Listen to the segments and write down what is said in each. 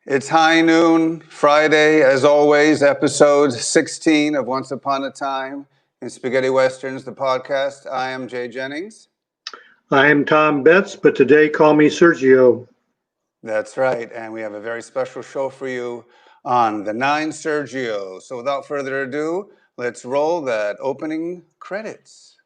It's high noon, Friday, as always, episode 16 of Once Upon a Time in Spaghetti Westerns, the podcast. I am Jay Jennings. I am Tom Betts, but today call me Sergio. That's right, and we have a very special show for you on the 9 Sergio. So without further ado, let's roll that opening credits.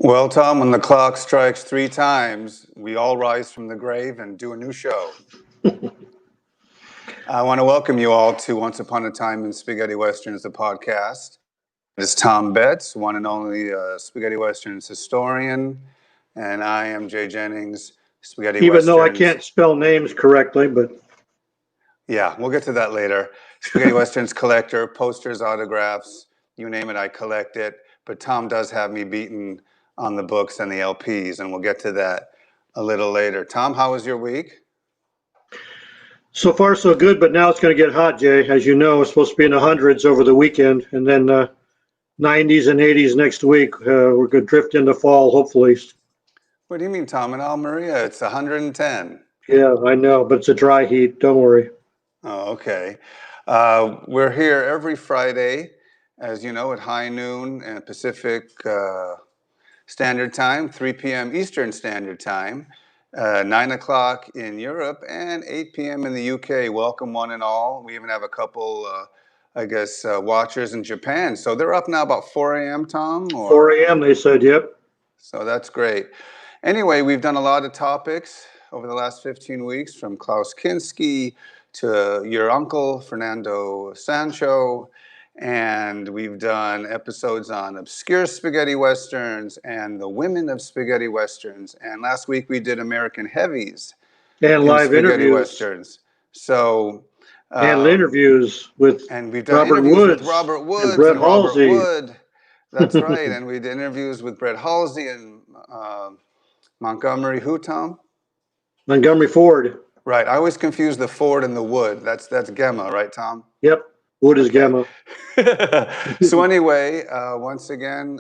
Well, Tom, when the clock strikes 3 times, we all rise from the grave and do a new show. I want to welcome you all to Once Upon a Time in Spaghetti Westerns, the podcast. It's Tom Betts, one and only Spaghetti Westerns historian, and I am Jay Jennings, Spaghetti Even Westerns. though I can't spell names correctly, but... Yeah, we'll get to that later. Spaghetti Westerns collector, posters, autographs, you name it, I collect it. But Tom does have me beaten on the books and the LPs, and we'll get to that a little later. Tom, how was your week? So far, so good, but now it's going to get hot, Jay. As you know, it's supposed to be in the hundreds over the weekend, and then 90s and 80s next week. We're going to drift into fall, hopefully. What do you mean, Tom? In Almeria, it's 110. Yeah, I know, but it's a dry heat. Don't worry. Oh, okay. We're here every Friday, as you know, at high noon and Pacific Standard Time, 3 p.m. Eastern Standard Time, 9 o'clock in Europe, and 8 p.m. in the UK. Welcome, one and all. We even have a couple, watchers in Japan. So they're up now about 4 a.m., Tom? 4 a.m., they said, yep. So that's great. Anyway, we've done a lot of topics over the last 15 weeks, from Klaus Kinski to your uncle, Fernando Sancho, and we've done episodes on obscure spaghetti westerns and the women of spaghetti westerns. And last week we did American heavies and live spaghetti interviews. Westerns. So and interviews with and we've done Robert interviews Woods with Robert Woods and Brett Halsey. Wood. That's right. And we did interviews with Brett Halsey and Montgomery who, Tom? Montgomery Ford. Right. I always confuse the Ford and the Wood. That's Gemma, right, Tom? Yep. Wood is Gemma. So anyway, once again,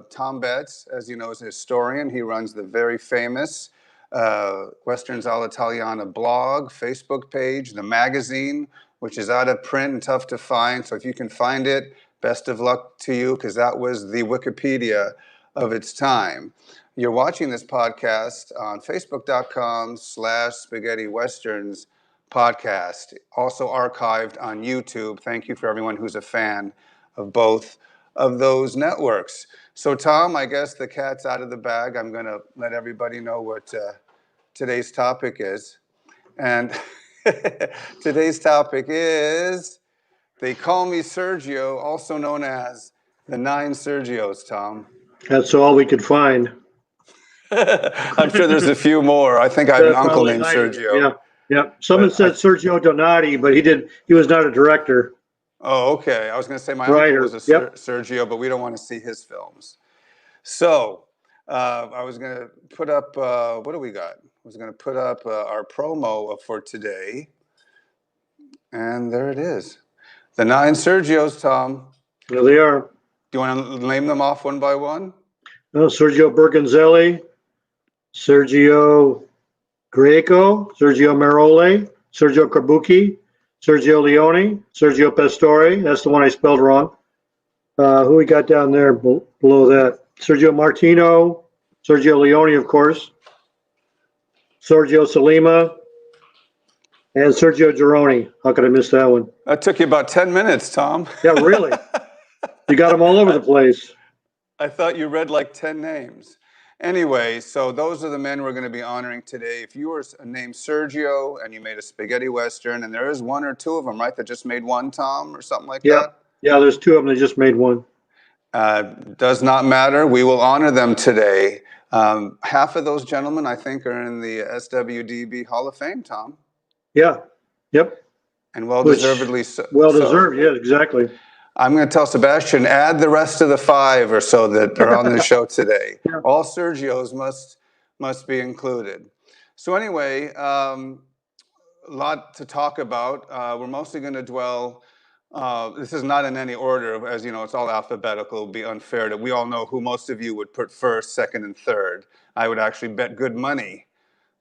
Tom Betts, as you know, is a historian. He runs the very famous Westerns all'Italiana blog, Facebook page, the magazine, which is out of print and tough to find. So if you can find it, best of luck to you, because that was the Wikipedia of its time. You're watching this podcast on facebook.com/Spaghetti Westerns podcast, also archived on YouTube. Thank you for everyone who's a fan of both of those networks. So, Tom, I guess the cat's out of the bag. I'm going to let everybody know what today's topic is. And today's topic is, they call me Sergio, also known as the 9 Sergios, Tom. That's all we could find. I'm sure there's a few more. I think I have an uncle named Sergio. Yeah. Yeah, someone said Sergio Donati, but he was not a director. Oh, okay. I was going to say my uncle was a Sergio, but we don't want to see his films. So I was going to put up, what do we got? I was going to put up our promo for today. And there it is. The 9 Sergios, Tom. There they are. Do you want to name them off one by one? No, Sergio Bergonzelli, Sergio Greco, Sergio Marole, Sergio Corbucci, Sergio Leone, Sergio Pastore. That's the one I spelled wrong. Who we got down there below that? Sergio Martino, Sergio Leone, of course, Sergio Salima, and Sergio Gironi. How could I miss that one? That took you about 10 minutes, Tom. Yeah, really. You got them all over the place. I thought you read like 10 names. Anyway, so those are the men we're going to be honoring today. If you were named Sergio and you made a spaghetti western, and there is one or two of them, right, that just made one, Tom, or something like Yeah, that? yeah. There's two of them that just made one. Does not matter. We will honor them today. Half of those gentlemen, I think, are in the SWDB Hall of Fame, Tom. Yeah. Yep. And Which well-deservedly so. well deserved. Yeah, exactly. I'm going to tell Sebastian, add the rest of the 5 or so that are on the show today. Yeah. All Sergios must be included. So anyway, a lot to talk about. We're mostly going to dwell. This is not in any order, as you know, it's all alphabetical. It would be unfair that we all know who most of you would put first, second, and third. I would actually bet good money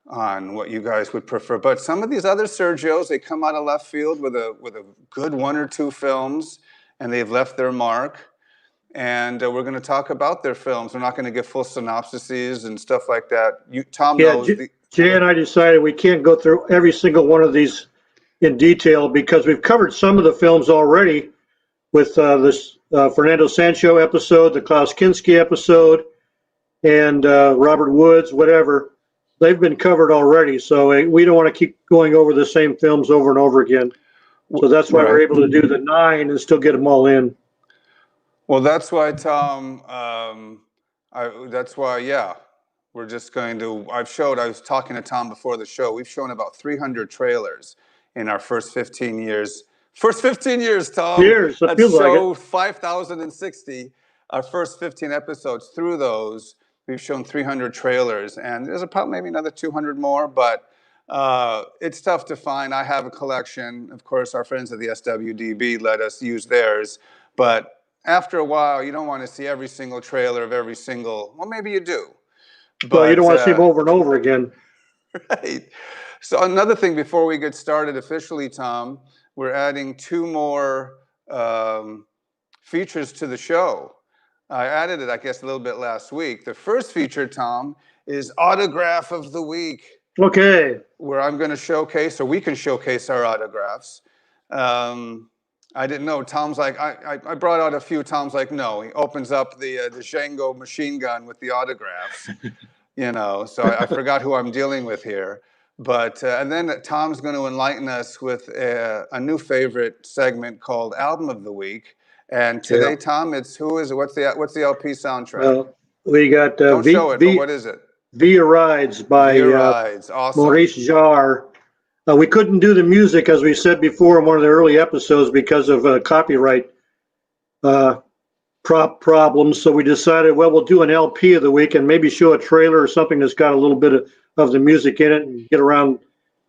on what you guys would prefer. But some of these other Sergios, they come out of left field with a good 1 or 2 films, and they've left their mark. And we're going to talk about their films. We're not going to give full synopsises and stuff like that. Tom Yeah, knows. Jay and I decided we can't go through every single one of these in detail because we've covered some of the films already with this Fernando Sancho episode, the Klaus Kinski episode, and Robert Woods, whatever. They've been covered already, so we don't want to keep going over the same films over and over again. So that's why we're able to do the 9 and still get them all in. Well, that's why, Tom, that's why, yeah, we're just going to, I was talking to Tom before the show, we've shown about 300 trailers in our first 15 years. First 15 years, Tom. Years, it feels like it. 5,060, our first 15 episodes. Through those, we've shown 300 trailers, and there's probably maybe another 200 more, but it's tough to find. I have a collection. Of course, our friends at the SWDB let us use theirs, but after a while, you don't want to see every single trailer of every single, well, maybe you do. But, well, you don't want to see them over and over again. Right. So another thing before we get started officially, Tom, we're adding 2 more features to the show. I added it, I guess, a little bit last week. The first feature, Tom, is Autograph of the Week. Okay. Where I'm going to showcase, or we can showcase our autographs. I didn't know. Tom's like, I brought out a few. Tom's like, no. He opens up the Django machine gun with the autographs. So I forgot who I'm dealing with here. But and then Tom's going to enlighten us with a new favorite segment called Album of the Week. And today, Tom, what's the LP soundtrack? Well, we got don't show it, but what is it? Via Rides by Awesome. Maurice Jarre. We couldn't do the music, as we said before in one of the early episodes, because of copyright problems. So we decided, well, we'll do an LP of the week and maybe show a trailer or something that's got a little bit of the music in it and get around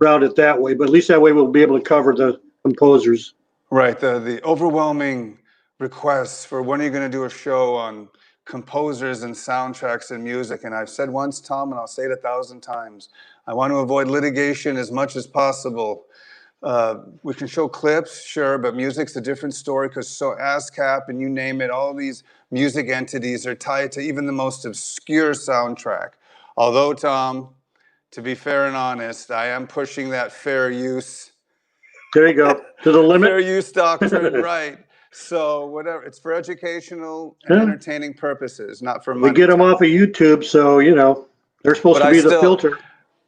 it that way. But at least that way we'll be able to cover the composers. Right. The overwhelming requests for when are you going to do a show on composers and soundtracks and music. And I've said once, Tom, and I'll say it 1,000 times, I want to avoid litigation as much as possible. We can show clips, sure, but music's a different story because so ASCAP and you name it, all these music entities are tied to even the most obscure soundtrack. Although, Tom, to be fair and honest, I am pushing that fair use. There you go. To the limit. Fair use doctrine, right. So whatever, it's for educational and entertaining purposes, not for money. We get them off of YouTube, so, they're supposed to be the filter.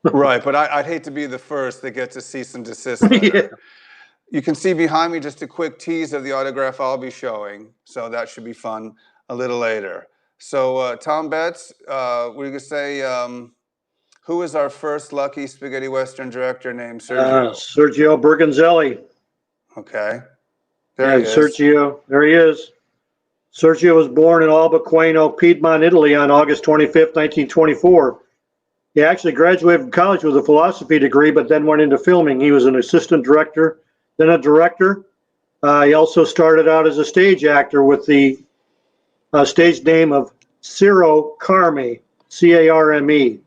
Right, but I'd hate to be the first that gets a cease and desist letter. Yeah. You can see behind me just a quick tease of the autograph I'll be showing, so that should be fun a little later. So, Tom Betts, we're going to say, who is our first lucky spaghetti western director named Sergio? Sergio Bergonzelli. Okay. There he is. Sergio, there he is. Sergio was born in Albaqueno, Piedmont, Italy on August 25th, 1924. He actually graduated from college with a philosophy degree, but then went into filming. He was an assistant director, then a director. He also started out as a stage actor with the stage name of Ciro Carme, C-A-R-M-E.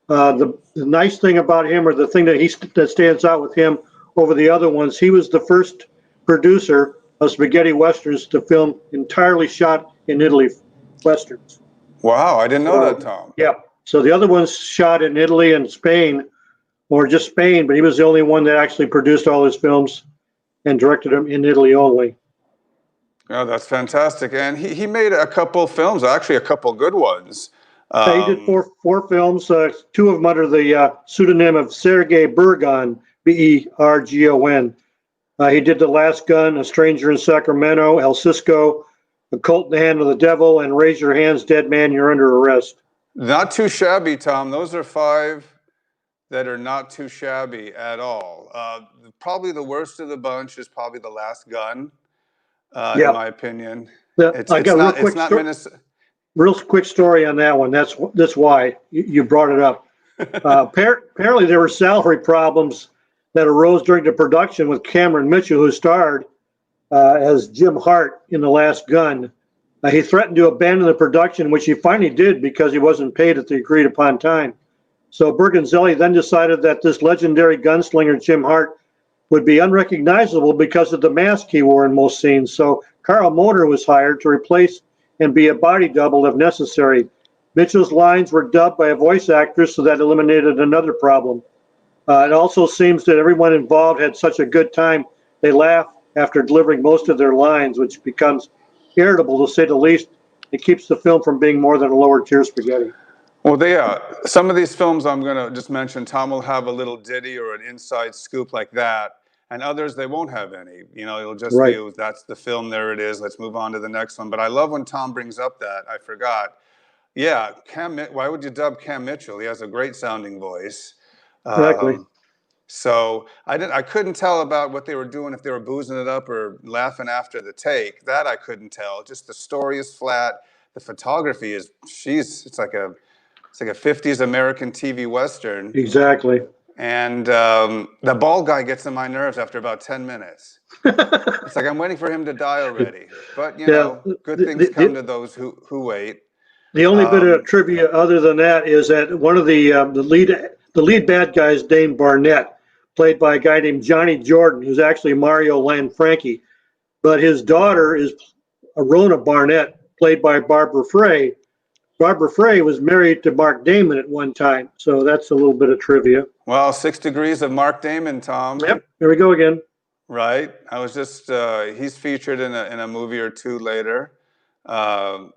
The nice thing about him, or the thing that stands out with him over the other ones, he was the first producer of spaghetti westerns to film entirely shot in Italy westerns. Wow, I didn't know that, Tom. Yeah. So the other ones shot in Italy and Spain, or just Spain, but he was the only one that actually produced all his films and directed them in Italy only. Oh, that's fantastic. And he made a couple films, actually a couple good ones. He did four films, two of them under the pseudonym of Sergei Burgon, Bergon. He did The Last Gun, A Stranger in Sacramento, El Cisco, A Cult in the Hand of the Devil, and Raise Your Hands, Dead Man, You're Under Arrest. Not too shabby, Tom. Those are 5 that are not too shabby at all. Probably the worst of the bunch is probably The Last Gun, in my opinion. I got real quick story on that one. That's why you brought it up. Apparently, there were salary problems that arose during the production with Cameron Mitchell, who starred as Jim Hart in The Last Gun. He threatened to abandon the production, which he finally did because he wasn't paid at the agreed upon time. So Bergonzelli then decided that this legendary gunslinger Jim Hart would be unrecognizable because of the mask he wore in most scenes. So Carl Motor was hired to replace and be a body double if necessary. Mitchell's lines were dubbed by a voice actress, so that eliminated another problem. It also seems that everyone involved had such a good time, they laugh after delivering most of their lines, which becomes irritable to say the least. It keeps the film from being more than a lower tier spaghetti. Well, some of these films I'm going to just mention, Tom will have a little ditty or an inside scoop like that, and others they won't have any. It'll just be, that's the film, there it is, let's move on to the next one. But I love when Tom brings up that, I forgot. Yeah, why would you dub Cam Mitchell? He has a great sounding voice. Exactly. So I couldn't tell about what they were doing, if they were boozing it up or laughing after the take. That I couldn't tell. Just the story is flat. The photography is, it's like a 50s American TV Western. Exactly. And the bald guy gets on my nerves after about 10 minutes. It's like I'm waiting for him to die already. But, good things come to those who wait. The only bit of trivia other than that is that one of the lead bad guys named Barnett, played by a guy named Johnny Jordan, who's actually Mario Lanfranchi. But his daughter is Rona Barnett, played by Barbara Frey. Barbara Frey was married to Mark Damon at one time, so that's a little bit of trivia. Well, 6 Degrees of Mark Damon, Tom. Yep, here we go again. Right. I was just, he's featured in a movie or two later. So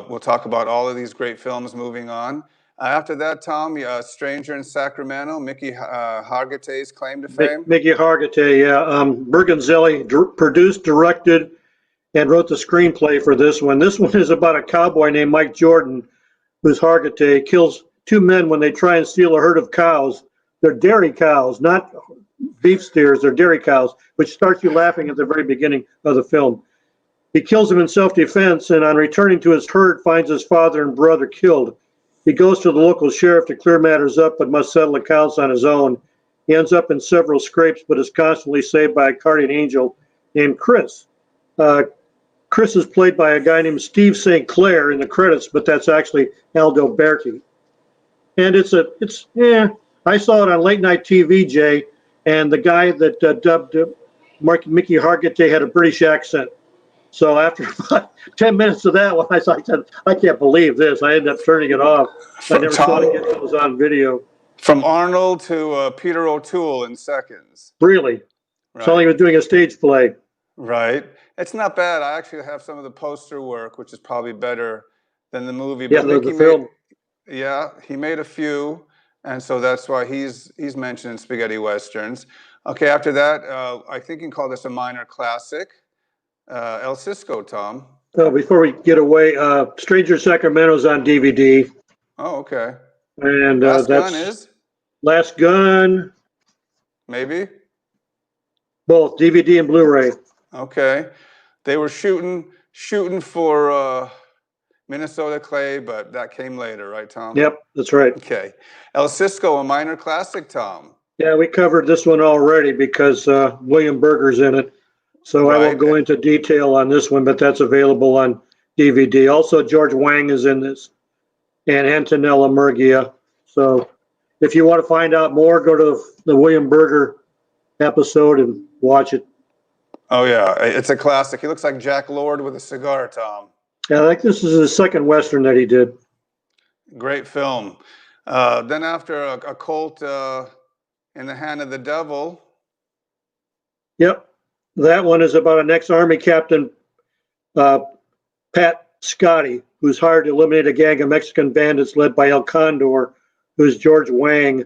we'll talk about all of these great films moving on. After that, Tom, Stranger in Sacramento, Mickey Hargitay's claim to fame. Mickey Hargitay, yeah. Bergonzelli produced, directed, and wrote the screenplay for this one. This one is about a cowboy named Mike Jordan, who's Hargitay, kills 2 men when they try and steal a herd of cows. They're dairy cows, not beef steers, they're dairy cows, which starts you laughing at the very beginning of the film. He kills them in self-defense, and on returning to his herd, finds his father and brother killed. He goes to the local sheriff to clear matters up, but must settle accounts on his own. He ends up in several scrapes, but is constantly saved by a guardian angel named Chris. Chris is played by a guy named Steve St. Clair in the credits, but that's actually Aldo Berti. And I saw it on late night TV, Jay, and the guy that dubbed Mickey Hargitay had a British accent. So after about 10 minutes of that one, I said, I can't believe this. I ended up turning it off. I never saw it again until it was on video. From Arnold to Peter O'Toole in seconds. Really? Right. So he was doing a stage play. Right. It's not bad. I actually have some of the poster work, which is probably better than the movie. Yeah, but the film. He made a few, and so that's why he's mentioned in spaghetti westerns. Okay, after that, I think you can call this a minor classic. El Cisco, Tom. Before we get away, Stranger in Sacramento's on DVD. Oh, okay. And Last Gun is? Last Gun. Maybe? Both, DVD and Blu-ray. Okay. They were shooting for Minnesota Clay, but that came later, right, Tom? Yep, that's right. Okay. El Cisco, a minor classic, Tom. Yeah, we covered this one already because William Berger's in it. So right. I won't go into detail on this one, but that's available on DVD. Also, George Wang is in this, and Antonella Murgia. So if you want to find out more, go to the William Berger episode and watch it. Oh, yeah. It's a classic. He looks like Jack Lord with a cigar, Tom. Yeah, I think this is the second Western that he did. Great film. Then after a Colt in the Hand of the Devil. Yep. That one is about an ex-Army captain, Pat Scotty, who's hired to eliminate a gang of Mexican bandits led by El Condor, who's George Wang.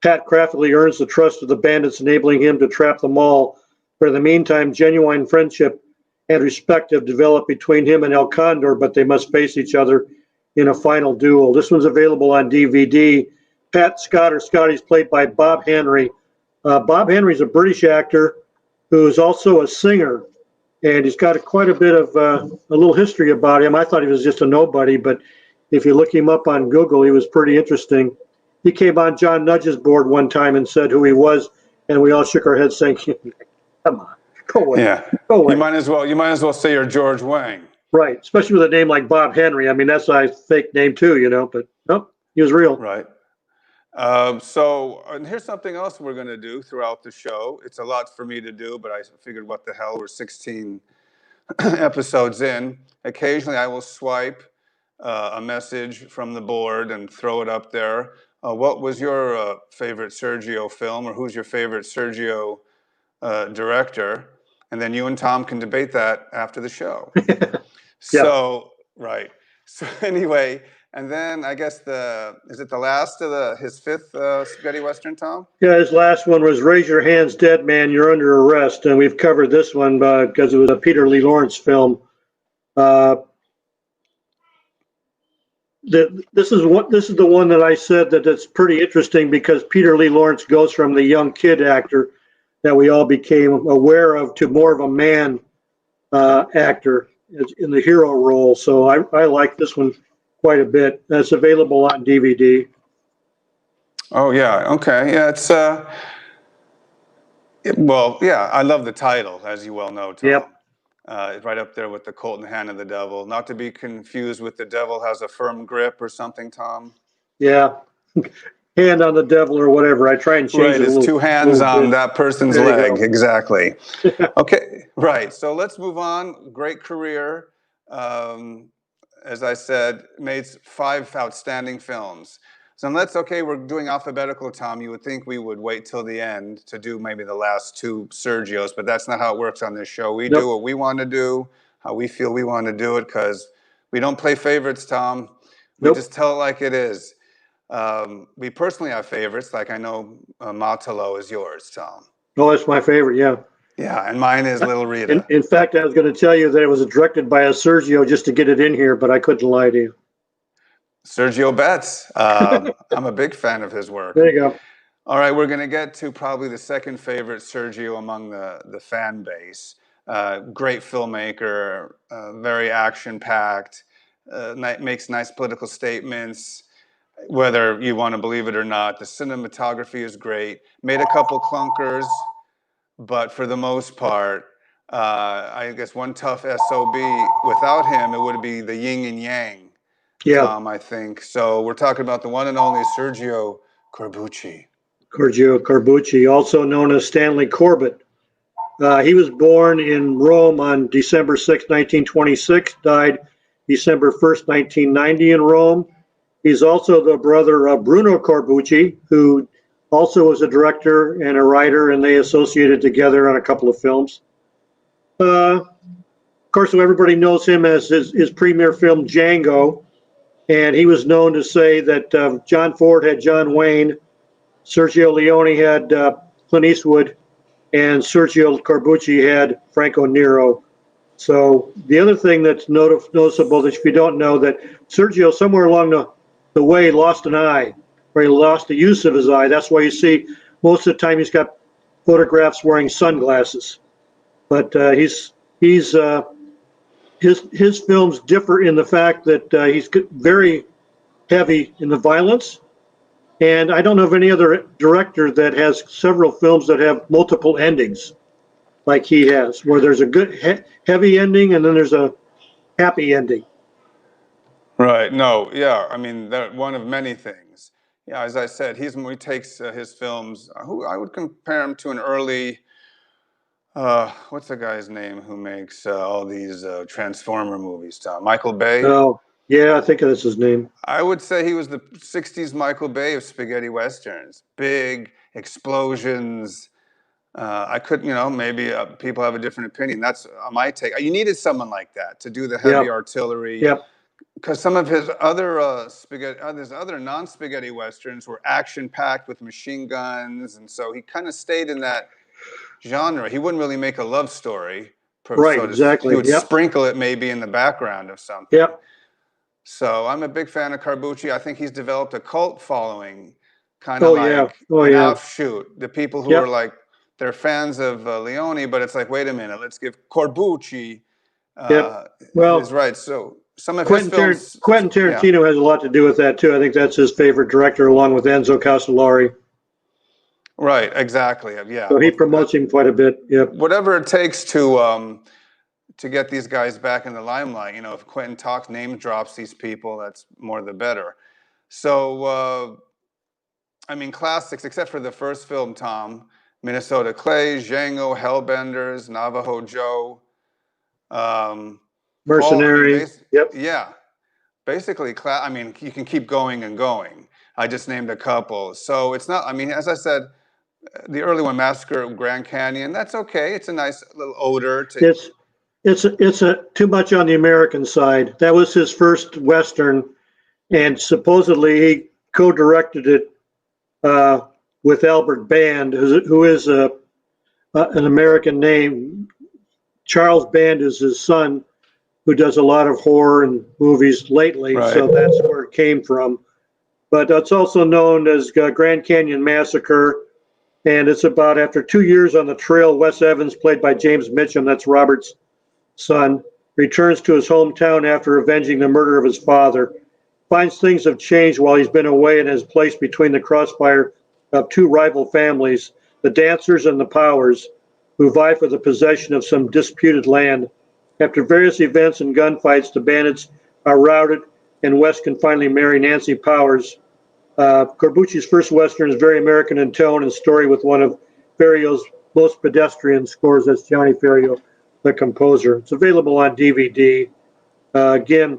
Pat craftily earns the trust of the bandits, enabling him to trap them all. But in the meantime, genuine friendship and respect have developed between him and El Condor, but they must face each other in a final duel. This one's available on DVD. Pat Scott, or Scotty's played by Bob Henry. Bob Henry's a British actor who's also a singer, and he's got quite a bit of a little history about him. I thought he was just a nobody, but if you look him up on Google, he was pretty interesting. He came on John Nudge's board one time and said who he was, and we all shook our heads saying, come on, go away. Yeah. Go away. You might as well say you're George Wang. Right. Especially with a name like Bob Henry. I mean, that's a fake name too, you know, but nope, he was real. Right. And here's something else we're going to do throughout the show. It's a lot for me to do, but I figured, what the hell, we're 16 episodes in. Occasionally I will swipe a message from the board and throw it up there. What was your favorite Sergio film, or who's your favorite Sergio director? And then you and Tom can debate that after the show. So, right. So anyway, and then I guess is it the last of his fifth spaghetti western, Tom? Yeah, his last one was Raise Your Hands, Dead Man, You're Under Arrest. And we've covered this one because it was a Peter Lee Lawrence film. This is the one that I said that's pretty interesting, because Peter Lee Lawrence goes from the young kid actor that we all became aware of to more of a man actor in the hero role. So I like this one quite a bit. That's available on DVD. Oh yeah, okay, yeah. It's well, yeah. I love the title, as you well know, Tom. Yep. It's right up there with The Colt in the Hand of the Devil. Not to be confused with The Devil Has a Firm Grip or something, Tom. Yeah. Hand on the devil or whatever. I try and change it a Right, it's two hands on that person's leg. Exactly. Okay, right. So let's move on. Great career. As I said, made 5 outstanding films. So we're doing alphabetical, Tom. You would think we would wait till the end to do maybe the last 2 Sergios, but that's not how it works on this show. We do what we want to do, how we feel we want to do it, because we don't play favorites, Tom. We just tell it like it is. We personally have favorites, like I know Matalo is yours, Tom. Oh, that's my favorite, yeah. Yeah, and mine is Little Rita. In fact, I was going to tell you that it was directed by a Sergio just to get it in here, but I couldn't lie to you. Sergio Betts. I'm a big fan of his work. There you go. All right, we're going to get to probably the second favorite Sergio among the fan base. Great filmmaker, very action-packed, makes nice political statements. Whether you want to believe it or not, the cinematography is great. Made a couple clunkers, but for the most part, I guess one tough SOB. Without him, it would be the yin and yang. Yeah. Tom, I think. So we're talking about the one and only Sergio Corbucci. Sergio Corbucci, also known as Stanley Corbett. He was born in Rome on December 6, 1926, died December 1st, 1990 in Rome. He's also the brother of Bruno Corbucci, who also was a director and a writer, and they associated together on a couple of films. Of course, everybody knows him as his premier film, Django. And he was known to say that John Ford had John Wayne, Sergio Leone had Clint Eastwood, and Sergio Corbucci had Franco Nero. So the other thing that's noticeable, that if you don't know, that Sergio somewhere along the way lost an eye, or he lost the use of his eye. That's why you see most of the time he's got photographs wearing sunglasses. But his films differ in the fact that he's very heavy in the violence, and I don't know of any other director that has several films that have multiple endings like he has, where there's a good heavy ending and then there's a happy ending. Right. No. Yeah. I mean, one of many things. Yeah. As I said, he takes his films. Who I would compare him to an early. What's the guy's name who makes all these Transformer movies, Tom? Michael Bay? Oh, yeah, I think that's his name. I would say he was the 60s Michael Bay of spaghetti westerns. Big explosions. I could, maybe people have a different opinion. That's my take. You needed someone like that to do the heavy artillery, because some of his other his other non-spaghetti westerns were action-packed with machine guns, and so he kind of stayed in that genre. He wouldn't really make a love story, Right, he exactly. would Yep, sprinkle it maybe in the background of something. yep. So I'm a big fan of Carbucci. I think he's developed a cult following, kind of Oh yeah, like oh an yeah. offshoot. The people who are Yep. like, they're fans of Leone, but it's like, wait a minute, let's give Corbucci Yep. his Well, rights. So some of his films, Quentin yeah, Tarantino has a lot to do with that too. I think that's his favorite director, along with Enzo Castellari. right, exactly, yeah. So he Well, promotes him quite a bit. Yep. whatever it takes to get these guys back in the limelight. You know, if Quentin talks, name drops these people, that's more the better. So, I mean, classics, except for the first film, Tom, Minnesota Clay, Django, Hellbenders, Navajo Joe, um, all, I mean, Mercenary. Yep. yeah, basically, I mean, you can keep going and going. I just named a couple. So it's not, I mean, as I said, the early one, Massacre of Grand Canyon, that's okay. It's a nice little odor to, It's it's a too much on the American side. That was his first Western, and supposedly he co-directed it uh, with Albert Band, who is an American name. Charles Band is his son, who does a lot of horror and movies lately. right. So that's where it came from. But it's also known as Grand Canyon Massacre. And it's about after 2 years on the trail, Wes Evans, played by James Mitchum, that's Robert's son, returns to his hometown after avenging the murder of his father. Finds things have changed while he's been away and is placed between the crossfire of two rival families, the Dancers and the Powers, who vie for the possession of some disputed land. After various events and gunfights, the bandits are routed, and Wes can finally marry Nancy Powers. Corbucci's first Western is very American in tone and story, with one of Ferrio's most pedestrian scores. That's Johnny Ferrio, the composer. It's available on DVD. Again,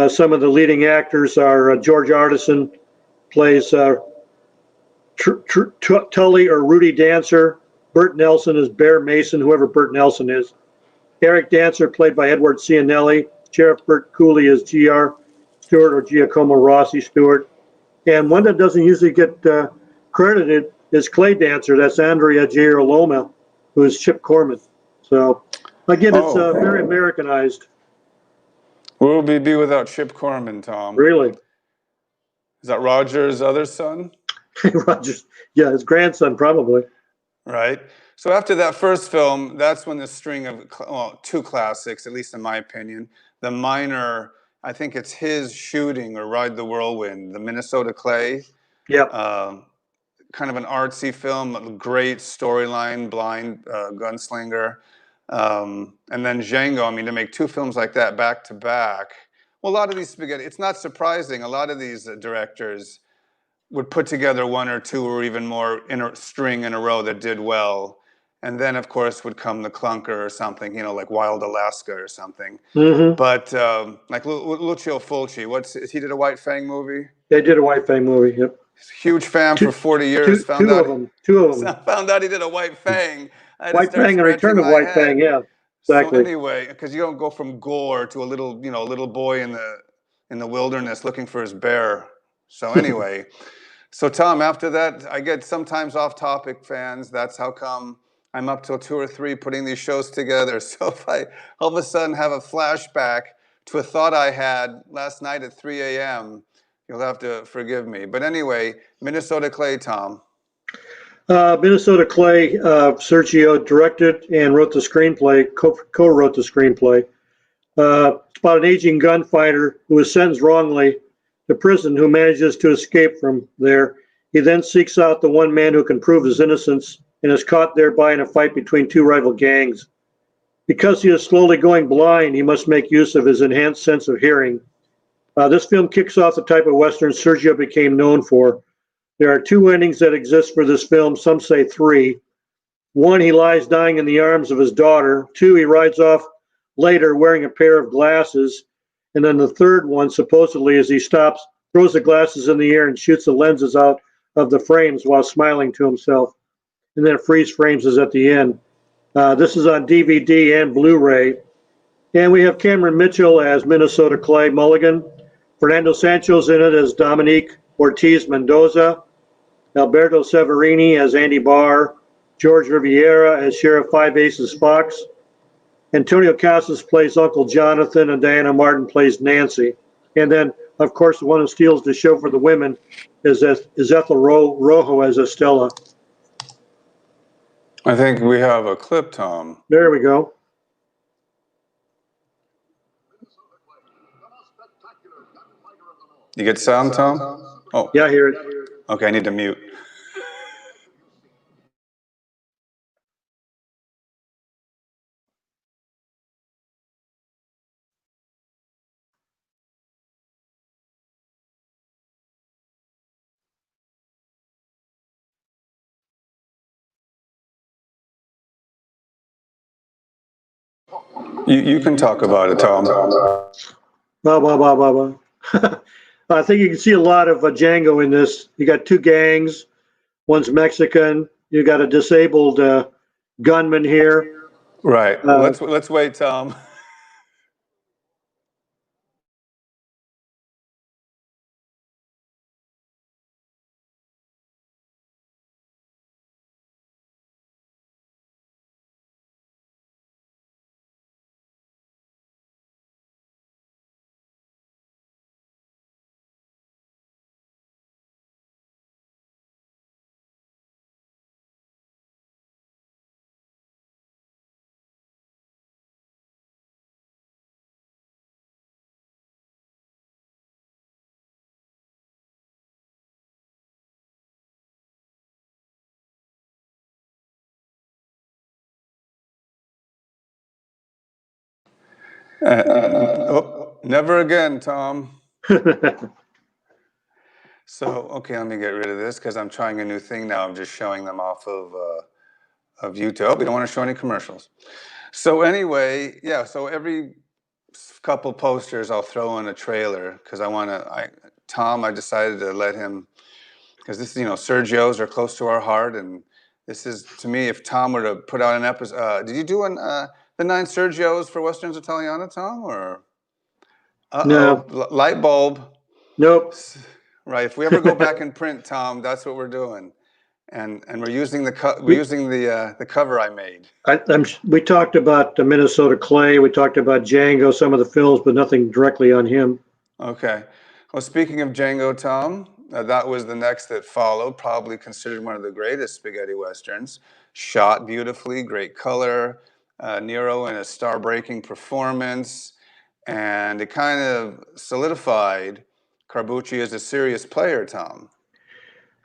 some of the leading actors are George Artisan plays Tully or Rudy Dancer. Burt Nelson is Bear Mason, whoever Burt Nelson is. Eric Dancer, played by Edward Cianelli. Sheriff Burt Cooley is G.R. Stewart or Giacomo Rossi Stewart. And one that doesn't usually get credited is Clay Dancer. That's Andrea Girolamo, who is Chip Corman. So, again, it's very Oh, Americanized, where would we be without Chip Corman, Tom? really. Is that Roger's other son? Rogers, yeah, his grandson probably. Right. So after that first film, that's when the string of, well, two classics, at least in my opinion. The Miner, I think it's his shooting or Ride the Whirlwind, the Minnesota Clay, Yep. um, kind of an artsy film, a great storyline, blind gunslinger. And then Django, I mean, to make two films like that back to back. Well, a lot of these spaghetti, it's not surprising. A lot of these directors would put together one or two or even more in a string in a row that did well. And then, of course, would come the clunker or something, you know, like Wild Alaska or something. Mm-hmm. But like Lucio Fulci, he did a White Fang movie. They did a White Fang movie. Yep. Huge fan for Two, 40 years. two, two of them. Two of them. Found out he did a White Fang. I had to White start Fang and scratching Return of my White Fang. head. Yeah, So exactly. anyway, because you don't go from gore to a little, you know, a little boy in the wilderness looking for his bear. So anyway. So Tom, after that, I get sometimes off-topic fans. That's how come I'm up till 2 or 3 putting these shows together. So if I all of a sudden have a flashback to a thought I had last night at 3 a.m., you'll have to forgive me. But anyway, Minnesota Clay, Tom. Minnesota Clay, Sergio directed and wrote the screenplay, co-wrote the screenplay. It's about an aging gunfighter who is sentenced wrongly to prison, who manages to escape from there. He then seeks out the one man who can prove his innocence and is caught thereby in a fight between two rival gangs. Because he is slowly going blind, he must make use of his enhanced sense of hearing. This film kicks off the type of Western Sergio became known for. There are two endings that exist for this film, some say three. One, he lies dying in the arms of his daughter. Two, he rides off later wearing a pair of glasses. And then the third one, supposedly, is he stops, throws the glasses in the air, and shoots the lenses out of the frames while smiling to himself. And then freeze frames is at the end. This is on DVD and Blu-ray. And we have Cameron Mitchell as Minnesota Clay Mulligan. Fernando Sancho's in it as Dominique Ortiz Mendoza. Alberto Severini as Andy Barr. George Riviera as Sheriff Five Aces Fox. Antonio Casas plays Uncle Jonathan, and Diana Martin plays Nancy. And then, of course, the one who steals the show for the women is Ethel Rojo as Estella. I think we have a clip, Tom. There we go. You get sound, Tom? Oh, Yeah, I hear it. okay, I need to mute. You can talk about it, Tom. Blah, blah, blah, blah, blah. I think you can see a lot of Django in this. You got two gangs. One's Mexican. You got a disabled gunman here. Right. Let's wait, Tom. Oh, never again, Tom. So, okay, let me get rid of this because I'm trying a new thing now. I'm just showing them off of YouTube. Oh, we don't want to show any commercials. So anyway, yeah, so every couple posters I'll throw in a trailer because Tom, I decided to let him, because this is, Sergio's are close to our heart. And this is, to me, if Tom were to put out an episode, did you do the 9 Sergios for Westerns Italiana, Tom, or? No. Light bulb. Nope. Right. If we ever go back and print, Tom, that's what we're doing, and we're using the cover I made. We talked about Minnesota Clay. We talked about Django, some of the films, but nothing directly on him. Okay. Well, speaking of Django, Tom, that was the next that followed. Probably considered one of the greatest spaghetti westerns. Shot beautifully, great color. Nero in a star-breaking performance, and it kind of solidified Carbucci as a serious player, Tom.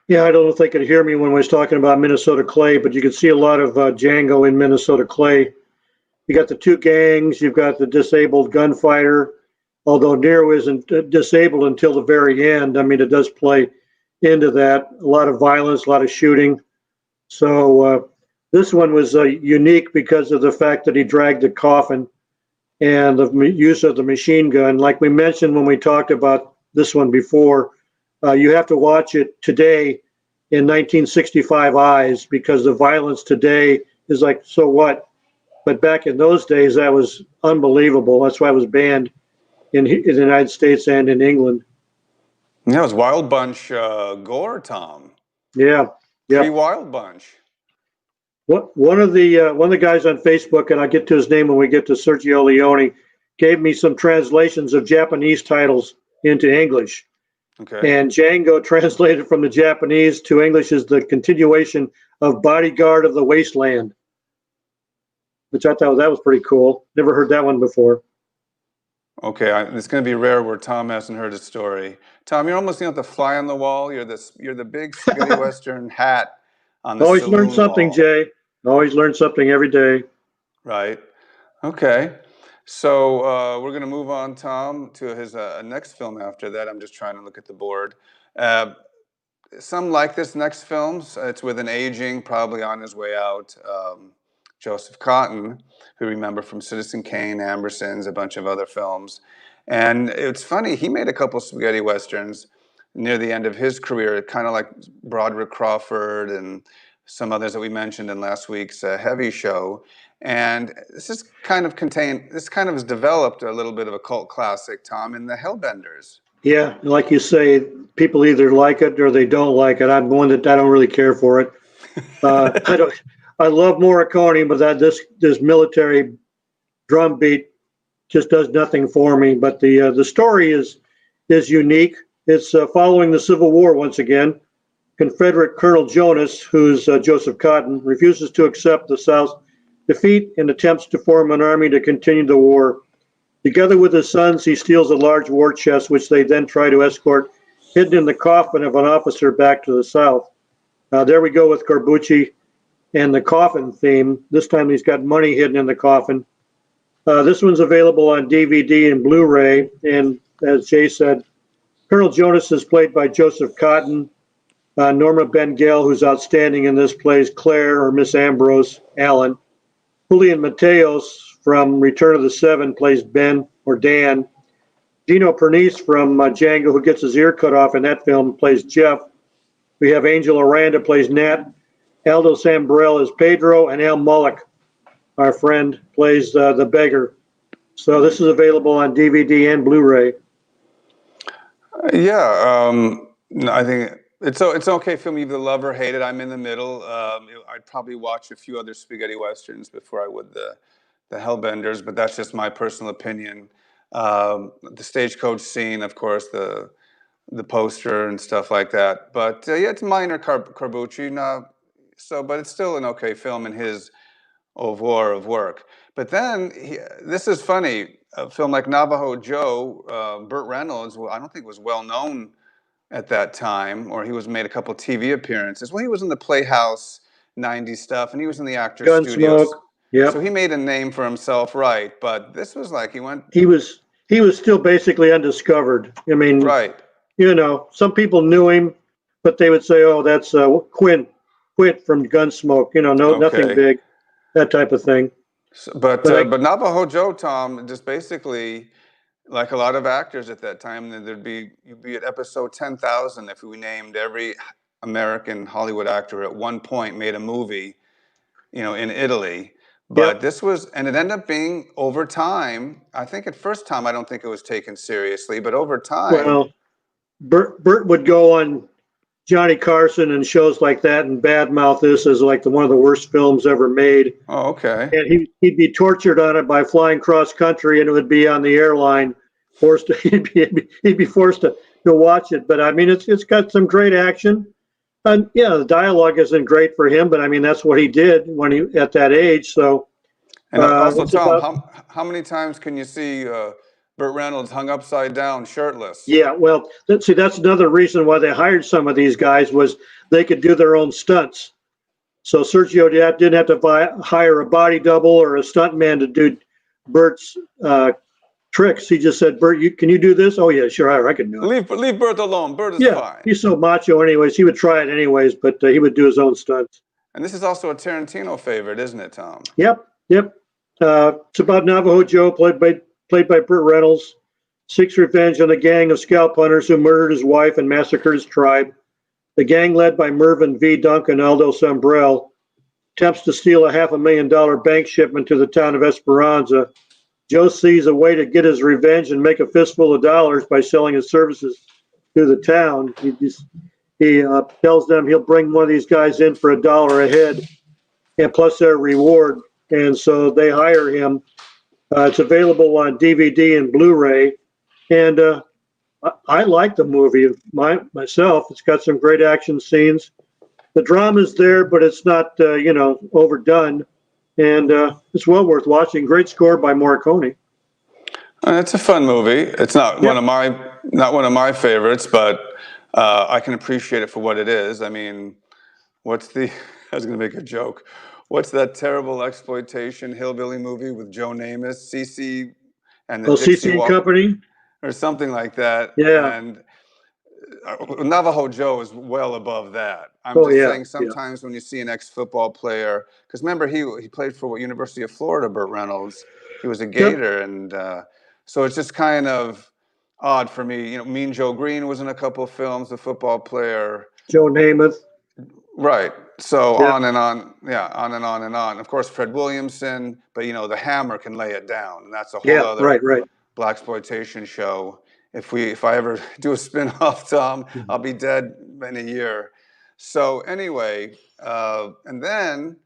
Yeah, I don't know if they could hear me when I was talking about Minnesota Clay, but you can see a lot of Django in Minnesota Clay. You got the two gangs, you've got the disabled gunfighter, although Nero isn't disabled until the very end. I mean, it does play into that. A lot of violence, a lot of shooting. So this one was unique because of the fact that he dragged the coffin and the use of the machine gun. Like we mentioned when we talked about this one before, you have to watch it today in 1965 eyes because the violence today is like, so what? But back in those days, that was unbelievable. That's why it was banned in the United States and in England. Yeah, it was Wild Bunch gore, Tom. Yeah, yeah. Pre-Wild Bunch. One of the guys on Facebook, and I'll get to his name when we get to Sergio Leone, gave me some translations of Japanese titles into English. Okay. And Django translated from the Japanese to English is the continuation of Bodyguard of the Wasteland, which I thought that was pretty cool. Never heard that one before. Okay, it's going to be rare where Tom hasn't heard a story. Tom, you're almost the fly on the wall. You're the big spaghetti western hat on the Always saloon learn something, wall. Jay. Always learn something every day. Right. Okay. So we're going to move on, Tom, to his next film after that. I'm just trying to look at the board. Some like this next film. It's with an aging, probably on his way out, Joseph Cotten, who we remember from Citizen Kane, Ambersons, a bunch of other films. And it's funny, he made a couple spaghetti westerns near the end of his career, kind of like Broderick Crawford and some others that we mentioned in last week's Heavy show. And this kind of has developed a little bit of a cult classic, Tom, in the Hellbenders. Yeah, like you say, people either like it or they don't like it. I'm one that I don't really care for it. I don't. I love Morricone, but this military drum beat just does nothing for me. But the story is unique. It's following the Civil War once again. Confederate Colonel Jonas, who's Joseph Cotton, refuses to accept the South's defeat and attempts to form an army to continue the war. Together with his sons, he steals a large war chest, which they then try to escort hidden in the coffin of an officer back to the South. There we go with Corbucci and the coffin theme. This time he's got money hidden in the coffin. This one's available on DVD and Blu-ray. And as Jay said, Colonel Jonas is played by Joseph Cotton. Norma Ben-Gale, who's outstanding in this, plays Claire or Miss Ambrose Allen. Julian Mateos from Return of the Seven plays Ben or Dan. Gino Pernice from Django, who gets his ear cut off in that film, plays Jeff. We have Angel Aranda plays Nat. Aldo Sambrell is Pedro, and Al Mullock, our friend, plays the beggar. So this is available on DVD and Blu-ray. I think it's an okay film. You either love or hate it. I'm in the middle. I'd probably watch a few other spaghetti westerns before I would the Hellbenders, but that's just my personal opinion. The stagecoach scene, of course, the poster and stuff like that. But yeah, it's minor Corbucci. But it's still an okay film in his oeuvre of work. But then this is funny. A film like Navajo Joe, Burt Reynolds, I don't think was well known at that time, or he was made a couple TV appearances. Well, he was in the Playhouse '90s stuff, and he was in the Actors Studios. Yeah. So he made a name for himself, right? But this was like he was still basically undiscovered. I mean, right. Some people knew him, but they would say, "Oh, that's Quint from Gunsmoke." Nothing big, that type of thing. But Navajo Joe, Tom, just basically, like a lot of actors at that time, you'd be at episode 10,000 if we named every American Hollywood actor at one point made a movie, in Italy. But this was, and it ended up being over time. I think at first time, I don't think it was taken seriously, but over time. Well, Burt would go on Johnny Carson and shows like that and badmouth this as like one of the worst films ever made. Oh, okay. And he'd be tortured on it by flying cross country, and it would be on the airline. He'd be forced to watch it. But I mean, it's got some great action. And yeah, the dialogue isn't great for him, but I mean that's what he did when he at that age. So. And also, Tom, how many times can you see Burt Reynolds hung upside down, shirtless? Yeah, well, that's another reason why they hired some of these guys was they could do their own stunts. So Sergio didn't have to hire a body double or a stuntman to do Burt's tricks. He just said, "Burt, can you do this?" "Oh yeah, sure, I can do it." Leave Burt alone. Burt is fine. He's so macho, anyways. He would try it anyways, but he would do his own stunts. And this is also a Tarantino favorite, isn't it, Tom? Yep. It's about Navajo Joe, played by Burt Reynolds, seeks revenge on a gang of scalp hunters who murdered his wife and massacred his tribe. The gang, led by Mervyn V. Duncan, Aldo Sambrell, attempts to steal a $500,000 bank shipment to the town of Esperanza. Joe sees a way to get his revenge and make a fistful of dollars by selling his services to the town. He tells them he'll bring one of these guys in for $1 a head, and plus their reward. And so they hire him. It's available on DVD and Blu-ray. And I like the movie myself. It's got some great action scenes. The drama's there, but it's not, overdone. And it's well worth watching. Great score by Morricone. It's a fun movie. It's not one of my favorites, but I can appreciate it for what it is. I mean, I was going to make a joke. What's that terrible exploitation hillbilly movie with Joe Namath, CC and the Dixie CC Company? Or something like that. Yeah. And Navajo Joe is well above that. I'm saying sometimes when you see an ex-football player, because remember he played for University of Florida, Burt Reynolds. He was a Gator, and so it's just kind of odd for me. Mean Joe Green was in a couple of films, the football player. Joe Namath. Right. So Yeah, on and on, yeah, on and on and on. Of course, Fred Williamson, but the Hammer can lay it down, and that's a whole yeah, other right. blaxploitation show. If I ever do a spin-off, Tom, Mhm. I'll be dead in a year. So anyway, and then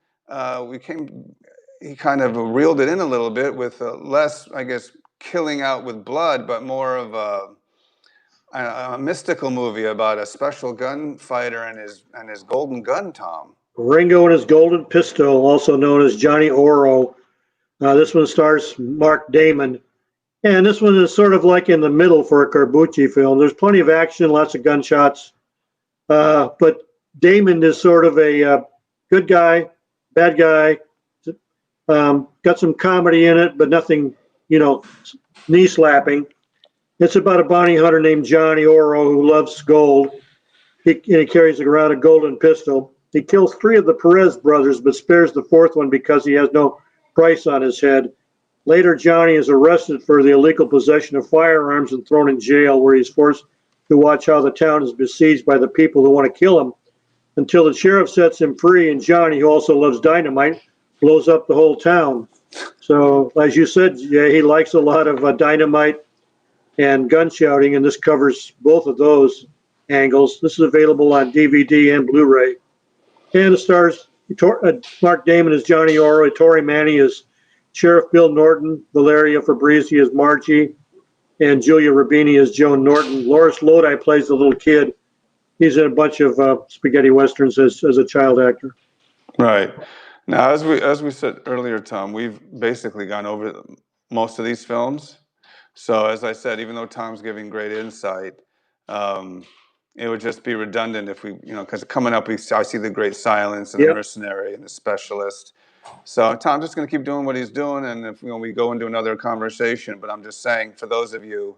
he kind of reeled it in a little bit with less, I guess, killing out with blood, but more of a mystical movie about a special gunfighter and his golden gun, Tom. Ringo and his Golden Pistol, also known as Johnny Oro. This one stars Mark Damon. And this one is sort of like in the middle for a Corbucci film. There's plenty of action, lots of gunshots. But Damon is sort of a good guy, bad guy. Got some comedy in it, but nothing, knee slapping. It's about a bounty hunter named Johnny Oro who loves gold. He carries around a golden pistol. He kills three of the Perez brothers, but spares the fourth one because he has no price on his head. Later, Johnny is arrested for the illegal possession of firearms and thrown in jail, where he's forced to watch how the town is besieged by the people who want to kill him until the sheriff sets him free, and Johnny, who also loves dynamite, blows up the whole town. So, as you said, yeah, he likes a lot of dynamite and gun shouting, and this covers both of those angles. This is available on DVD and Blu-ray. And it stars Mark Damon as Johnny Oro, Tori Manny as Sheriff Bill Norton, Valeria Fabrizi as Margie, and Julia Rubini as Joan Norton. Loris Lodi plays the little kid. He's in a bunch of spaghetti westerns as a child actor. Right. Now, as we said earlier, Tom, we've basically gone over most of these films. So, as I said, even though Tom's giving great insight, um, it would just be redundant if because coming up, I see The Great Silence and The Yep, Mercenary and The Specialist. So, Tom's just going to keep doing what he's doing, and if we go into another conversation, but I'm just saying, for those of you,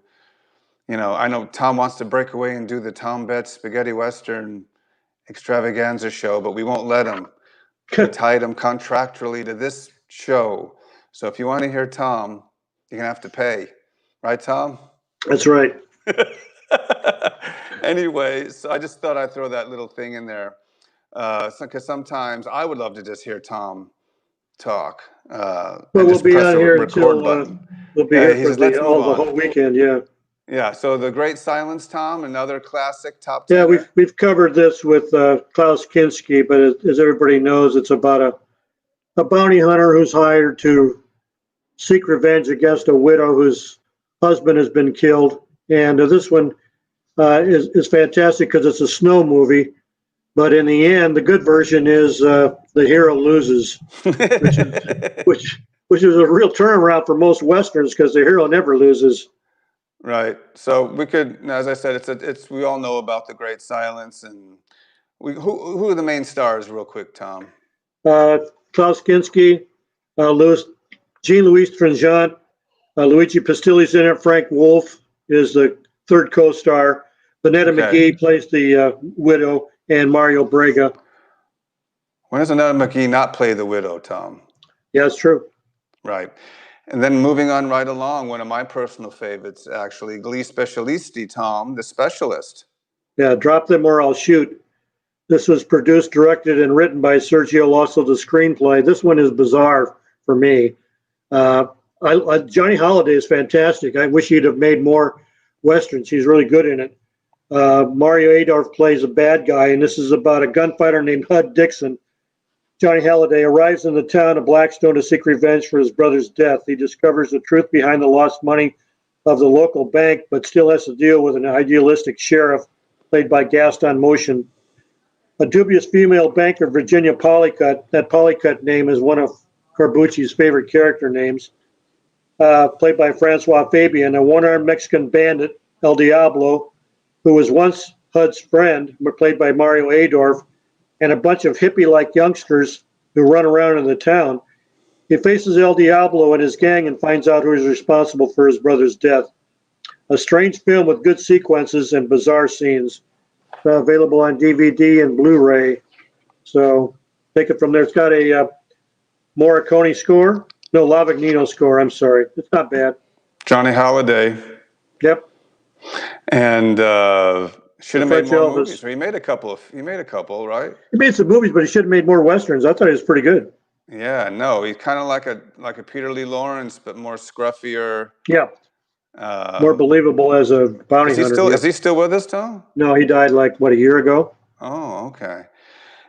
I know Tom wants to break away and do the Tom Betts Spaghetti Western extravaganza show, but we won't let him. We tied him contractually to this show. So if you want to hear Tom, you're going to have to pay. Right, Tom? that's right. Anyway, so I just thought I'd throw that little thing in there. Because sometimes I would love to just hear Tom talk Well, and we'll just be press on a here record until button. we'll be Yeah, here he for says, let's move the on. whole weekend. Yeah, Yeah, so The Great Silence, Tom, another classic top yeah. tenner. We've covered this with Klaus Kinski, but as everybody knows, it's about a bounty hunter who's hired to seek revenge against a widow whose husband has been killed. And this one is fantastic because it's a snow movie. But in the end, the good version is the hero loses, which is which which is a real turnaround for most westerns because the hero never loses. Right. So we could, as I said, it's we all know about The Great Silence, and who are the main stars, real quick, Tom? Uh, Klaus Kinski, Louis, Jean Louis Trinjant, Luigi Pistilli's in it. Frank Wolf is the third co-star. Vanetta Okay. McGee plays the widow, and Mario Brega. When does Annette McGee not play the widow, Tom? Yeah, it's true. Right. And then moving on right along, one of my personal favorites, actually, Gli Specialisti, Tom, The Specialist. Yeah, drop them or I'll shoot. This was produced, directed, and written by Sergio, also the screenplay. This one is bizarre for me. Uh, Johnny Holiday is fantastic. I wish he'd have made more westerns. He's really good in it. Mario Adorf plays a bad guy, and this is about a gunfighter named Hud Dixon. Johnny Halliday arrives in the town of Blackstone to seek revenge for his brother's death. He discovers the truth behind the lost money of the local bank, but still has to deal with an idealistic sheriff played by Gaston Motion. A dubious female banker, Virginia Polycut. That Polycut name is one of Corbucci's favorite character names. Played by Francois Fabian, a one-armed Mexican bandit, El Diablo, who was once Hud's friend, played by Mario Adorf, and a bunch of hippie-like youngsters who run around in the town. He faces El Diablo and his gang and finds out who is responsible for his brother's death. A strange film with good sequences and bizarre scenes. Available on DVD and Blu-ray. So take it from there. It's got a Morricone score. No, Lavagnino score. I'm sorry. It's not bad. Johnny Holiday. Yep. And Should The have made French more Elvis. movies. Or he made a couple, right? He made some movies, but he should have made more westerns. I thought he was pretty good. Yeah, no, he's kind of like a Peter Lee Lawrence, but more scruffier. Yeah, more believable as a bounty hunter. Is he still with us, Tom? No, he died like a year ago. Oh, okay.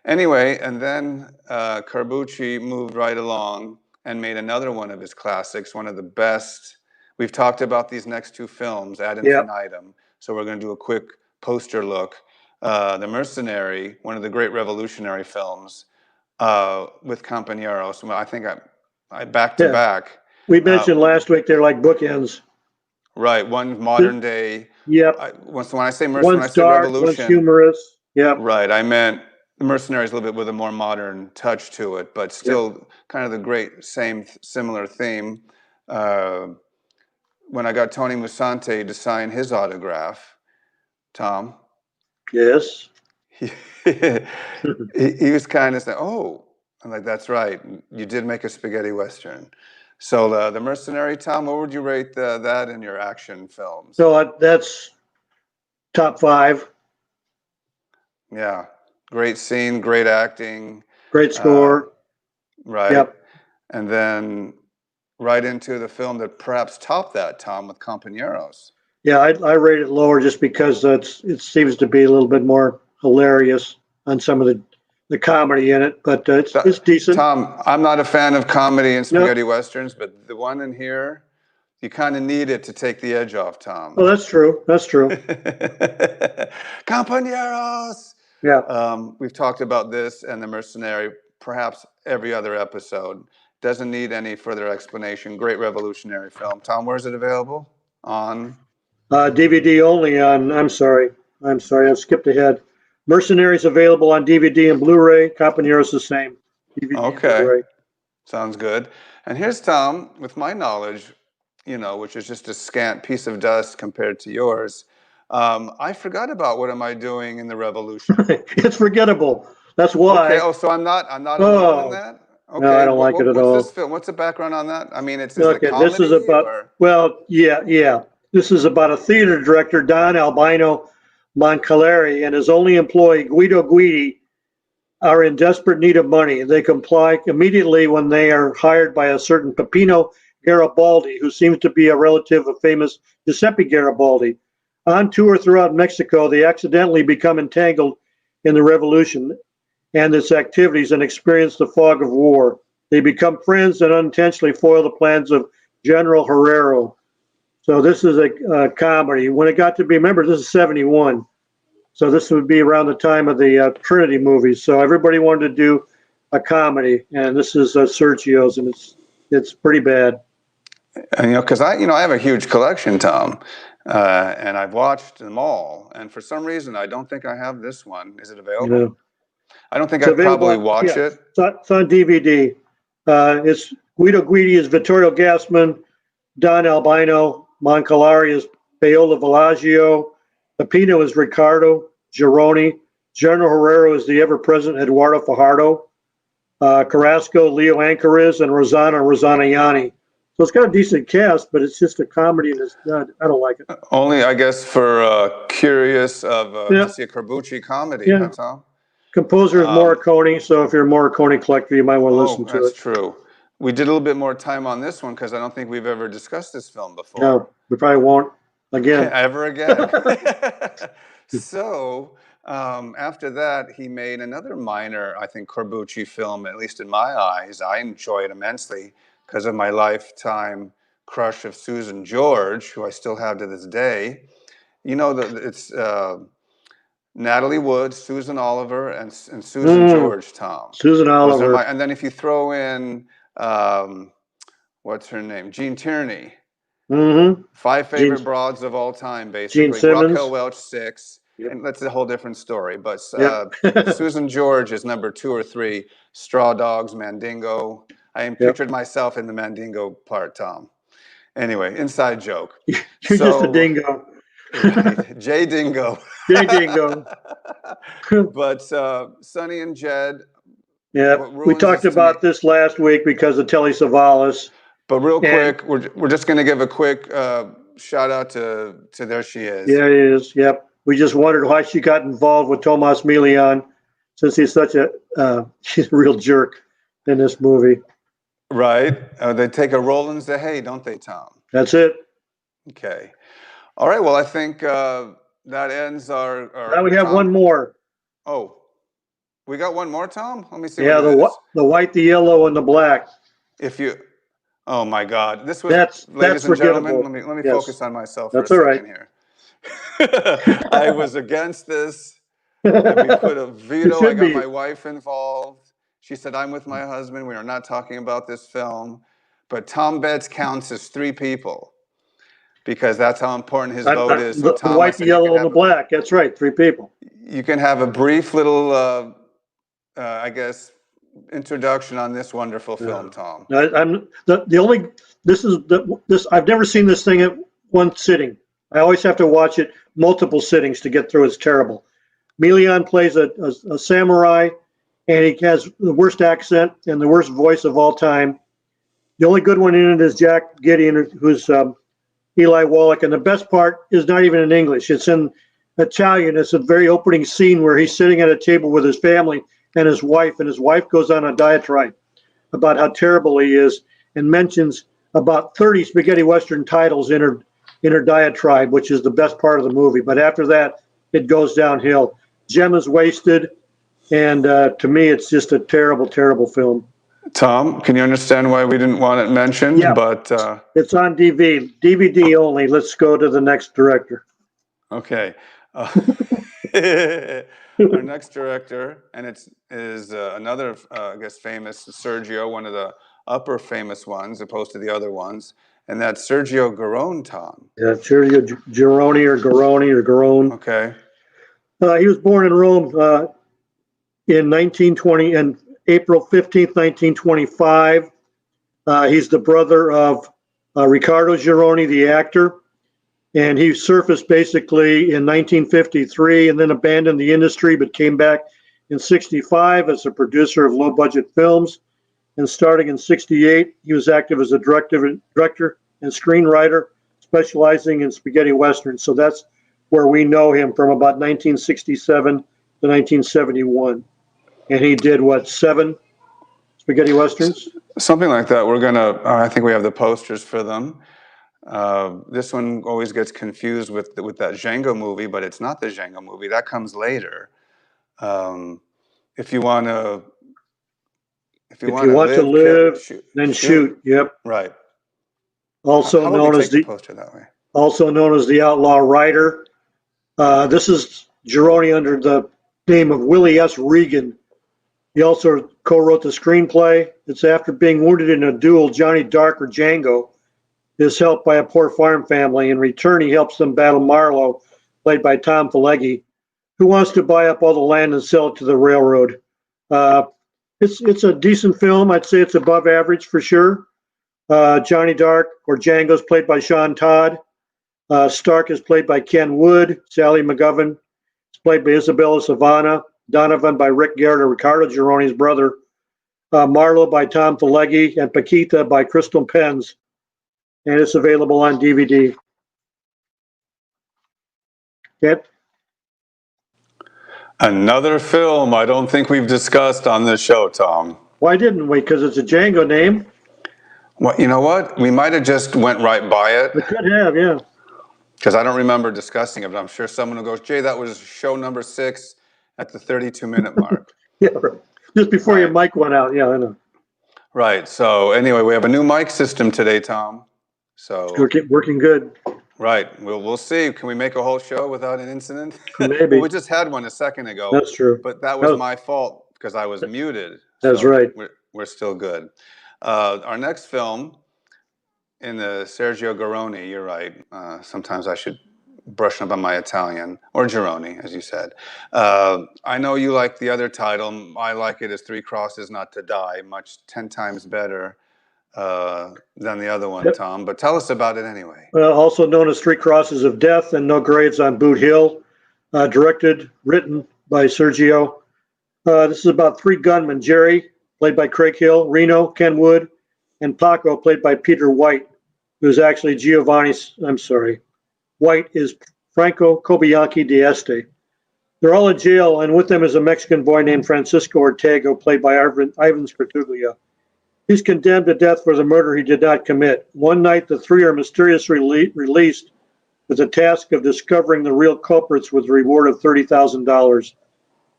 Anyway, and then Carbucci moved right along and made another one of his classics, one of the best. We've talked about these next two films ad infinitum, so we're going to do a quick poster look. The Mercenary, one of the great revolutionary films with Companeros. I think I back to back. We mentioned last week they're like bookends. Right, one modern day. Yep. When I say one's dark, revolution, one's humorous. Yep. Right, I meant the Mercenaries a little bit with a more modern touch to it, but still kind of the great similar theme. When I got Tony Musante to sign his autograph, Tom. Yes. He was kind of saying, "Oh," I'm like, "That's right. You did make a spaghetti western." So the Mercenary, Tom. What would you rate that in your action films? So that's top 5. Yeah, great scene, great acting, great score. Right. Yep. And then right into the film that perhaps topped that, Tom, with Companeros. Yeah, I rate it lower just because it seems to be a little bit more hilarious on some of the comedy in it, but it's decent. Tom, I'm not a fan of comedy and spaghetti westerns, but the one in here, you kind of need it to take the edge off, Tom. Well, that's true. That's true. Companeros! Yeah. We've talked about this and The Mercenary, perhaps every other episode. Doesn't need any further explanation. Great revolutionary film. Tom, where's it available? On? DVD only on, I'm sorry, I've skipped ahead. Mercenaries available on DVD and Blu-ray. Companeros the same. DVD okay. and Blu-ray. Sounds good. And here's Tom, with my knowledge, which is just a scant piece of dust compared to yours. I forgot about What Am I Doing in the Revolution. It's forgettable. That's why. Okay. Oh, so I'm not alone in that? Okay. No, I don't like it at all. What's this film? What's the background on that? I mean, it's okay. This is about yeah. This is about a theater director, Don Albino Moncaleri, and his only employee, Guido Guidi, are in desperate need of money. They comply immediately when they are hired by a certain Peppino Garibaldi, who seems to be a relative of famous Giuseppe Garibaldi. On tour throughout Mexico, they accidentally become entangled in the revolution and its activities and experience the fog of war. They become friends and unintentionally foil the plans of General Herrero. So this is a comedy. When it got to be, remember, this is 71. So this would be around the time of the Trinity movies. So everybody wanted to do a comedy, and this is Sergio's, and it's pretty bad. And, because I have a huge collection, Tom, and I've watched them all. And for some reason, I don't think I have this one. Is it available? I don't think I'd probably watch it. It's on DVD. It's Guido Guidi is Vittorio Gassman, Don Albino Moncalari is Paolo Villaggio, Peppino is Ricardo Gironi, General Herrero is the ever-present Eduardo Fajardo, Carrasco, Leo Ancares, and Rosanna Yanni. So it's got a decent cast, but it's just a comedy, and I don't like it. Only, I guess, for curious to see a Carbucci comedy, huh, Tom? Composer is Morricone, so if you're a Morricone collector, you might want to listen to it. That's true. We did a little bit more time on this one because I don't think we've ever discussed this film before. No, we probably won't again. Ever again. So after that, he made another minor, I think, Carbucci film, at least in my eyes. I enjoy it immensely because of my lifetime crush of Susan George, who I still have to this day. It's Natalie Wood, Susan Oliver, and Susan George, Tom. Susan Oliver. And then if you throw in, what's her name? Jean Tierney. Mm-hmm. 5 favorite broads of all time, basically. Gene Simmons. Raquel Welch, 6. Yep. And that's a whole different story. But Susan George is number 2 or 3. Straw Dogs, Mandingo. I pictured myself in the Mandingo part, Tom. Anyway, inside joke. You're just a dingo. Right. Jay Dingo. Jay Dingo. But Sonny and Jed. Yeah, we talked about this last week because of Telly Savalas. But real quick, we're just going to give a quick shout out to There She Is. Yeah, it is. Yep. We just wondered why she got involved with Tomas Milian, since he's such he's a real jerk in this movie. Right. They take a roll in the hay, don't they, Tom? That's it. Okay. All right. Well, I think that ends our Now we have Tom? one more. Oh, we got one more, Tom? Let me see Yeah, what it is. the white, the yellow, and the black. If you, oh my God, this was, That's ladies and gentlemen, forgettable. let me Yes. focus on myself for a That's all right. second here. I was against this. We put a veto. I got my wife involved. She said, I'm with my husband. We are not talking about this film. But Tom Betts counts as 3 people because that's how important his vote is. So, Tom, the white, the yellow, and the black. That's right. 3 people. You can have a brief little, I guess, introduction on this wonderful film, Tom. I'm the only. This I've never seen this thing at one sitting. I always have to watch it multiple sittings to get through. It's terrible. Milian plays a samurai, and he has the worst accent and the worst voice of all time. The only good one in it is Jack Gideon, who's Eli Wallach, and the best part is not even in English. It's in Italian. It's a very opening scene where he's sitting at a table with his family and his wife goes on a diatribe about how terrible he is and mentions about 30 spaghetti western titles in her diatribe, which is the best part of the movie. But after that, it goes downhill. Gem is wasted, and to me, it's just a terrible, terrible film. Tom, can you understand why we didn't want it mentioned? Yeah, but it's on DVD only. Let's go to the next director. Okay. Our next director, and it is another, I guess, famous Sergio, one of the upper famous ones, opposed to the other ones, and that's Sergio Garone, Tom. Yeah, Sergio Garone. Okay. He was born in Rome in 1920 and April 15th, 1925. He's the brother of Riccardo Gironi, the actor. And he surfaced basically in 1953 and then abandoned the industry, but came back in 65 as a producer of low-budget films. And starting in 68, he was active as a director and screenwriter, specializing in spaghetti westerns. So that's where we know him from, about 1967 to 1971. And he did, 7 spaghetti westerns? Something like that. We're going to, I think we have the posters for them. This one always gets confused with that Django movie, but it's not the Django movie. That comes later. If you want to live, then shoot. Yep. Right. Also known as the poster that way. Also known as the Outlaw Rider. This is Gironi under the name of Willie S. Regan. He also co-wrote the screenplay. It's after being wounded in a duel, Johnny Dark or Django is helped by a poor farm family. In return, he helps them battle Marlowe, played by Tom Pileggi, who wants to buy up all the land and sell it to the railroad. It's a decent film. I'd say it's above average for sure. Johnny Dark or Django is played by Sean Todd. Stark is played by Ken Wood. Sally McGovern is played by Isabella Savana. Donovan by Rick Garrett or Riccardo Gironi's brother. Marlowe by Tom Pileggi, and Paquita by Crystal Penns. And it's available on DVD. Yep. Another film I don't think we've discussed on this show, Tom. Why didn't we? Because it's a Django name. Well, you know what? We might have just went right by it. We could have, yeah. Because I don't remember discussing it, but I'm sure someone will go, Jay, that was show number 6 at the 32-minute mark. Yeah, right. Just before your mic went out. Yeah, I know. Right. So anyway, we have a new mic system today, Tom. So working good. Right. We'll see. Can we make a whole show without an incident? Maybe. Well, we just had one a second ago. That's true. But that was my fault because I was muted. That's right. We're still good. Our next film in the Sergio Garone, you're right. Sometimes I should brush up on my Italian, or Gironi, as you said. I know you like the other title. I like it as 3 Crosses Not to Die, 10 times better than the other one, Tom. But tell us about it anyway. Also known as 3 Crosses of Death and No Graves on Boot Hill. Directed, written by Sergio. This is about 3 gunmen. Jerry, played by Craig Hill. Reno, Ken Wood. And Paco, played by Peter White, who's actually White is Franco Kobayaki Dieste. They're all in jail, and with them is a Mexican boy named Francisco Ortega, played by Ivan Stratuglia. He's condemned to death for the murder he did not commit. One night, the three are mysteriously released with the task of discovering the real culprits with a reward of $30,000.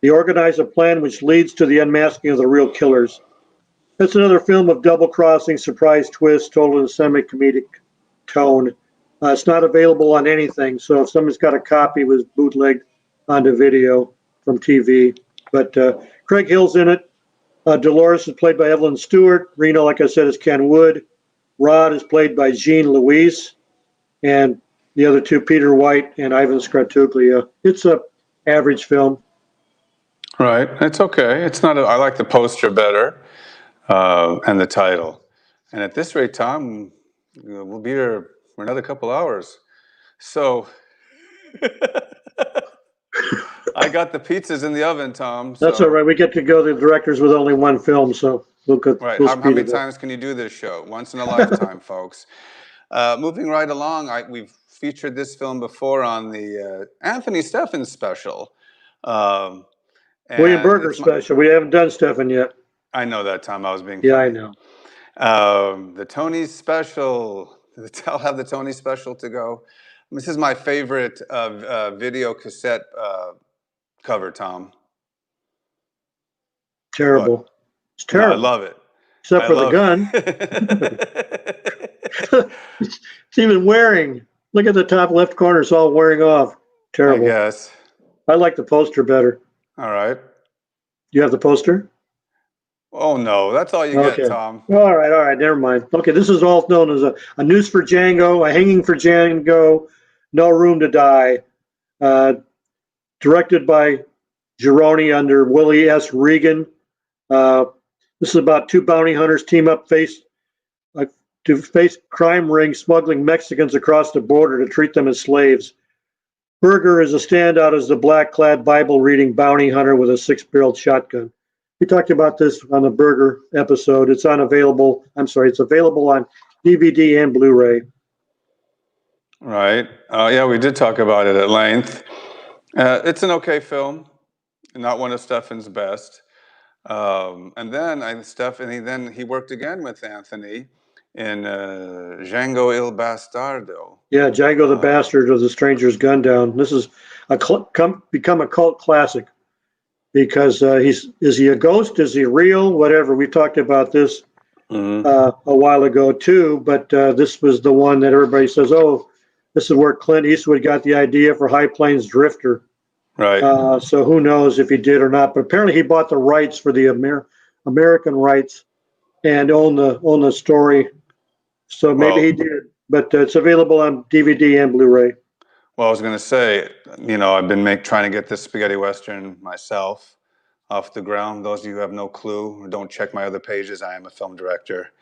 They organize a plan which leads to the unmasking of the real killers. That's another film of double-crossing, surprise twist, told in a semi-comedic tone. It's not available on anything, so if someone's got a copy, it was bootlegged onto video from TV. But Craig Hill's in it. Dolores is played by Evelyn Stewart. Reno, like I said, is Ken Wood. Rod is played by Jean Louise. And the other two, Peter White and Ivan Stratuglia. It's a average film. Right. It's okay. It's not. I like the poster better and the title. And at this rate, Tom, we'll be here for another couple hours. So I got the pizzas in the oven, Tom. That's all right. We get to go to the directors with only one film, so we'll right. We'll How many times can you do this show? Once in a lifetime, folks. Moving right along, we've featured this film before on the Anthony Steffens special. William Berger special. We haven't done Stephan yet. I know that, Tom. I was being funny. Yeah, I know. The Tony special. I'll have the Tony special to go. This is my favorite video cassette cover, Tom. Terrible. What? It's terrible. No, I love it. Except for the gun. It's even wearing. Look at the top left corner. It's all wearing off. Terrible. I guess. I like the poster better. All right. You have the poster? Oh, no. That's all you get, Tom. All right. Never mind. Okay, this is all known as a noose for Django, a hanging for Django, No Room to Die. Directed by Gironi under Willie S. Regan. This is about two bounty hunters team up to face crime rings smuggling Mexicans across the border to treat them as slaves. Berger is a standout as the black-clad Bible-reading bounty hunter with a 6-barreled shotgun. We talked about this on the Berger episode. It's available on DVD and Blu-ray. Right. Yeah, we did talk about it at length. It's an okay film, not one of Steffens' best. And then he worked again with Anthony in Django Il Bastardo. Yeah, Django the Bastard of the Stranger's Gun Down. This is become a cult classic because is he a ghost? Is he real? Whatever. We talked about this a while ago too, but this was the one that everybody says, oh, this is where Clint Eastwood got the idea for High Plains Drifter. Right. So who knows if he did or not? But apparently he bought the rights for the American rights and owned the story. So maybe he did. But it's available on DVD and Blu-ray. Well, I was going to say, I've been trying to get this spaghetti western myself off the ground. Those of you who have no clue or don't check my other pages, I am a film director.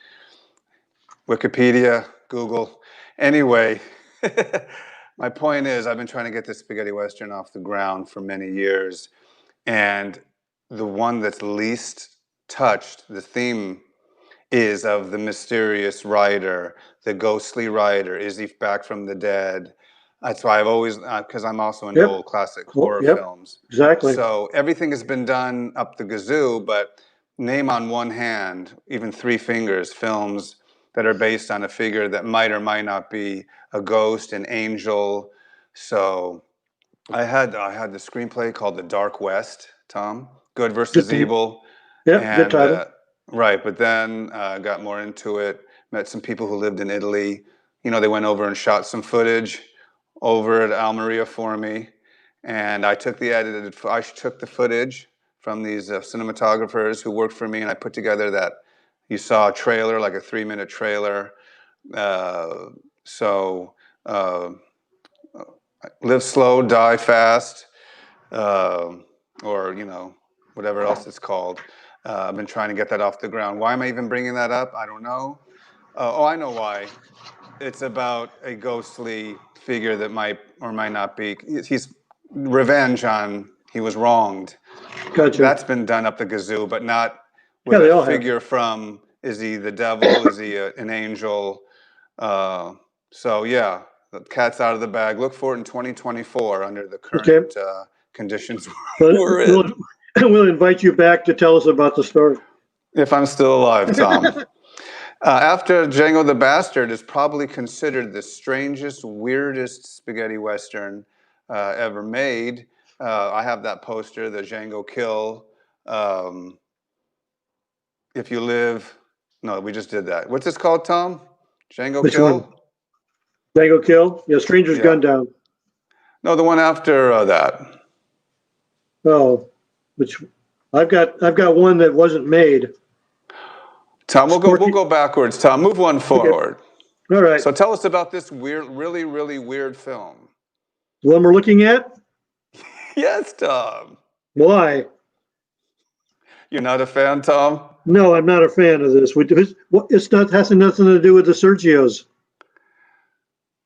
Wikipedia, Google. Anyway, my point is I've been trying to get this spaghetti western off the ground for many years. And the one that's least touched, the theme is of the mysterious writer, the ghostly writer. Is he back from the dead? That's why I've always, because I'm also into old classic horror films. Exactly. So everything has been done up the gazoo, but name on one hand, even 3 fingers, films that are based on a figure that might or might not be a ghost, an angel. So I had the screenplay called The Dark West, Tom. Good versus Evil. Yeah, good title. Right, but then got more into it, met some people who lived in Italy. They went over and shot some footage over at Almeria for me. And I took the footage from these cinematographers who worked for me, and I put together that, you saw a trailer, like a 3-minute trailer. Live slow, die fast, or, whatever else it's called. I've been trying to get that off the ground. Why am I even bringing that up? I don't know. I know why. It's about a ghostly figure that might or might not be. He's revenge on, he was wronged. Gotcha. That's been done up the gazoo, but not with a figure is he the devil? Is he an angel? So yeah, The cat's out of the bag. Look for it in 2024 under the Okay. current conditions But we're in. we'll invite you back to tell us about the story. If I'm still alive, Tom. After Django the Bastard is probably considered the strangest, weirdest spaghetti western ever made. I have that poster, the Django Kill. If You Live. No, we just did that. What's this called, Tom? Django Which Kill? one? Django Kill? Yeah, Stranger's Yeah. Gun Down. No, the one after that. Oh, which I've got one that wasn't made. Tom, we'll go backwards. Tom, move one forward. Okay. All right. So tell us about this weird, really, really weird film. The one we're looking at? Yes, Tom. Why? You're not a fan, Tom? No, I'm not a fan of this. It's not has nothing to do with the Sergios.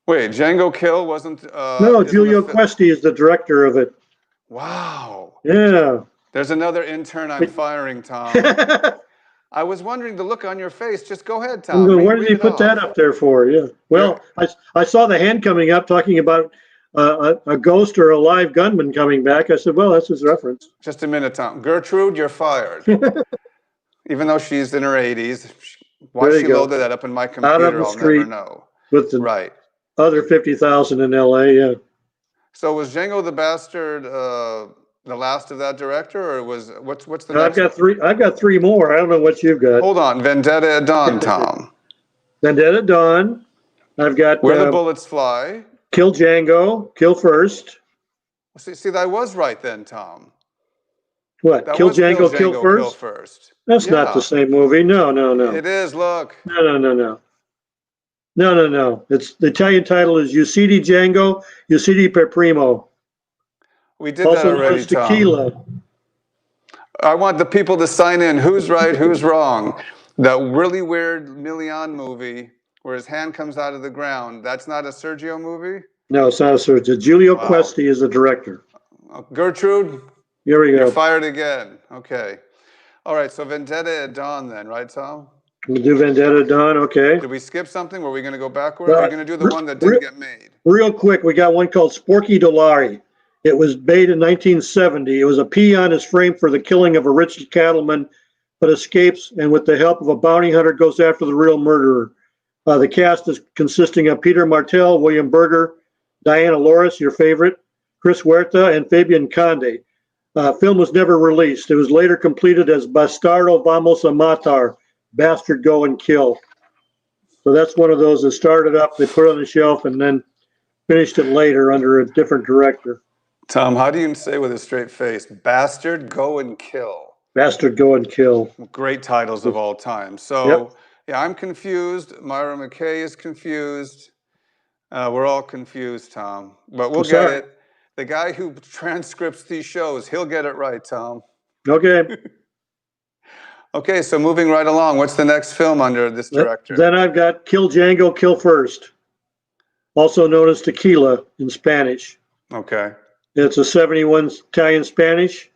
Wait, Django Kill wasn't. No, Giulio Questi is the director of it. Wow. Yeah. There's another intern I'm firing, Tom. I was wondering the look on your face. Just go ahead, Tom. Why did he put that up there for? Yeah. Well, I saw the hand coming up talking about a ghost or a live gunman coming back. I said, well, that's his reference. Just a minute, Tom. Gertrude, you're fired. Even though she's in her 80s. Why she loaded that up in my computer, I'll never know. With the other 50,000 in L.A., yeah. So was Django the Bastard the last of that director, or was what's the next? I've got three more. I don't know what you've got. Hold on, Vendetta at Dawn, Tom. Vendetta at Dawn. I've got Where the Bullets Fly. Kill Django. Kill First. See, that was right then, Tom. What? That Kill Django, Kill First? That's not the same movie. No. It is. Look. No. It's the Italian title is Uccidi Django, Uccidi per Primo. We did that already, Tom. Tequila. I want the people to sign in. Who's right? Who's wrong? That really weird Milian movie where his hand comes out of the ground. That's not a Sergio movie? No, it's not a Sergio. Giulio Questi is the director. Gertrude? Here we go. You're fired again. Okay. All right, so Vendetta at Dawn then, right, Tom? We'll do Vendetta at Dawn, okay. Did we skip something? Were we going to go backward? Are we going to do the one that didn't get made? Real quick, we got one called Sporky Dolari. It was made in 1970. It was a peon is framed for the killing of a rich cattleman, but escapes and with the help of a bounty hunter goes after the real murderer. The cast is consisting of Peter Martell, William Berger, Diana Loris, your favorite, Chris Huerta, and Fabian Conde. Film was never released. It was later completed as Bastardo Vamos a Matar, Bastard Go and Kill. So that's one of those that started up, they put it on the shelf, and then finished it later under a different director. Tom, how do you say with a straight face? Bastard Go and Kill. Bastard Go and Kill. Great titles of all time. So, yeah, I'm confused. Myra McKay is confused. We're all confused, Tom. But we'll get it. The guy who transcripts these shows, he'll get it right, Tom. Okay. Okay, so moving right along, what's the next film under this director? Then I've got Kill Django, Kill First, also known as Tequila in Spanish. Okay. It's a 71 Italian-Spanish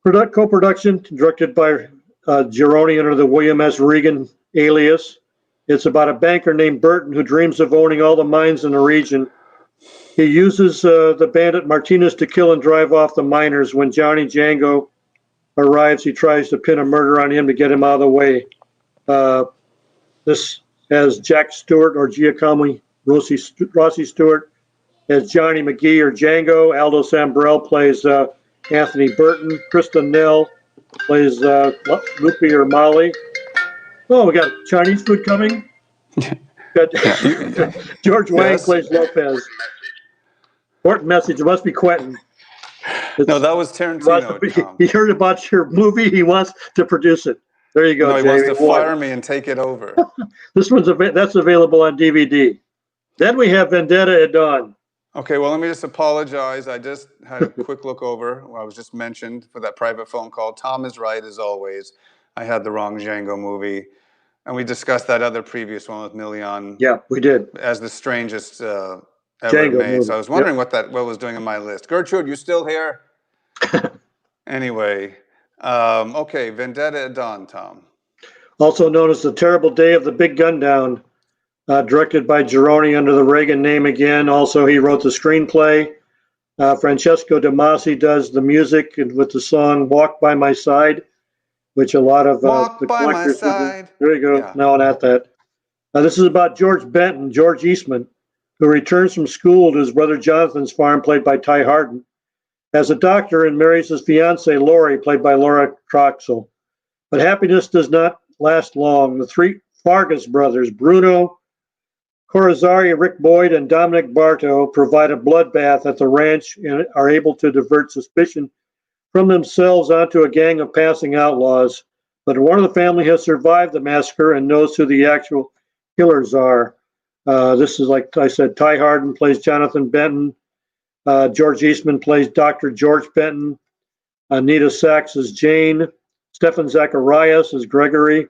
co-production, directed by Gironi under the William S. Regan alias. It's about a banker named Burton who dreams of owning all the mines in the region. He uses the bandit Martinez to kill and drive off the miners. When Johnny Django arrives, he tries to pin a murder on him to get him out of the way. This has Jack Stewart or Giacomo Rossi Stewart as Johnny McGee or Django. Aldo Sambrell plays Anthony Burton. Kristen Nell plays Lupe or Molly. Oh, we got Chinese food coming. Got George Wang plays Lopez. Important message. It must be Quentin. No, that was Tarantino. He heard about your movie. He wants to produce it. There you go. No, he wants to fire me and take it over. This one's that's available on DVD. Then we have Vendetta at Dawn. Okay, well, let me just apologize. I just had a quick look over. I was just mentioned for that private phone call. Tom is right, as always. I had the wrong Django movie. And we discussed that other previous one with Milian. Yeah, we did. As the strangest ever Django made. movie. So I was wondering what was doing on my list. Gertrude, you still here? Anyway, okay, Vendetta at Dawn, Tom. Also known as The Terrible Day of the Big Gun Down. directed by Gironi under the Reagan name again. Also, he wrote the screenplay. Francesco De Masi does the music with the song "Walk by My Side," which a lot of Walk the by my collectors would do. side. There you go. Yeah. Now on at that. This is about George Benton, George Eastman, who returns from school to his brother Jonathan's farm, played by Ty Harden, as a doctor and marries his fiancee, Lori, played by Laura Troxell. But happiness does not last long. The three Fargus brothers, Bruno Corazzari, Rick Boyd, and Dominic Bartow, provide a bloodbath at the ranch and are able to divert suspicion from themselves onto a gang of passing outlaws. But one of the family has survived the massacre and knows who the actual killers are. This is, like I said, Ty Harden plays Jonathan Benton. George Eastman plays Dr. George Benton. Anita Sachs is Jane. Stephen Zacharias is Gregory.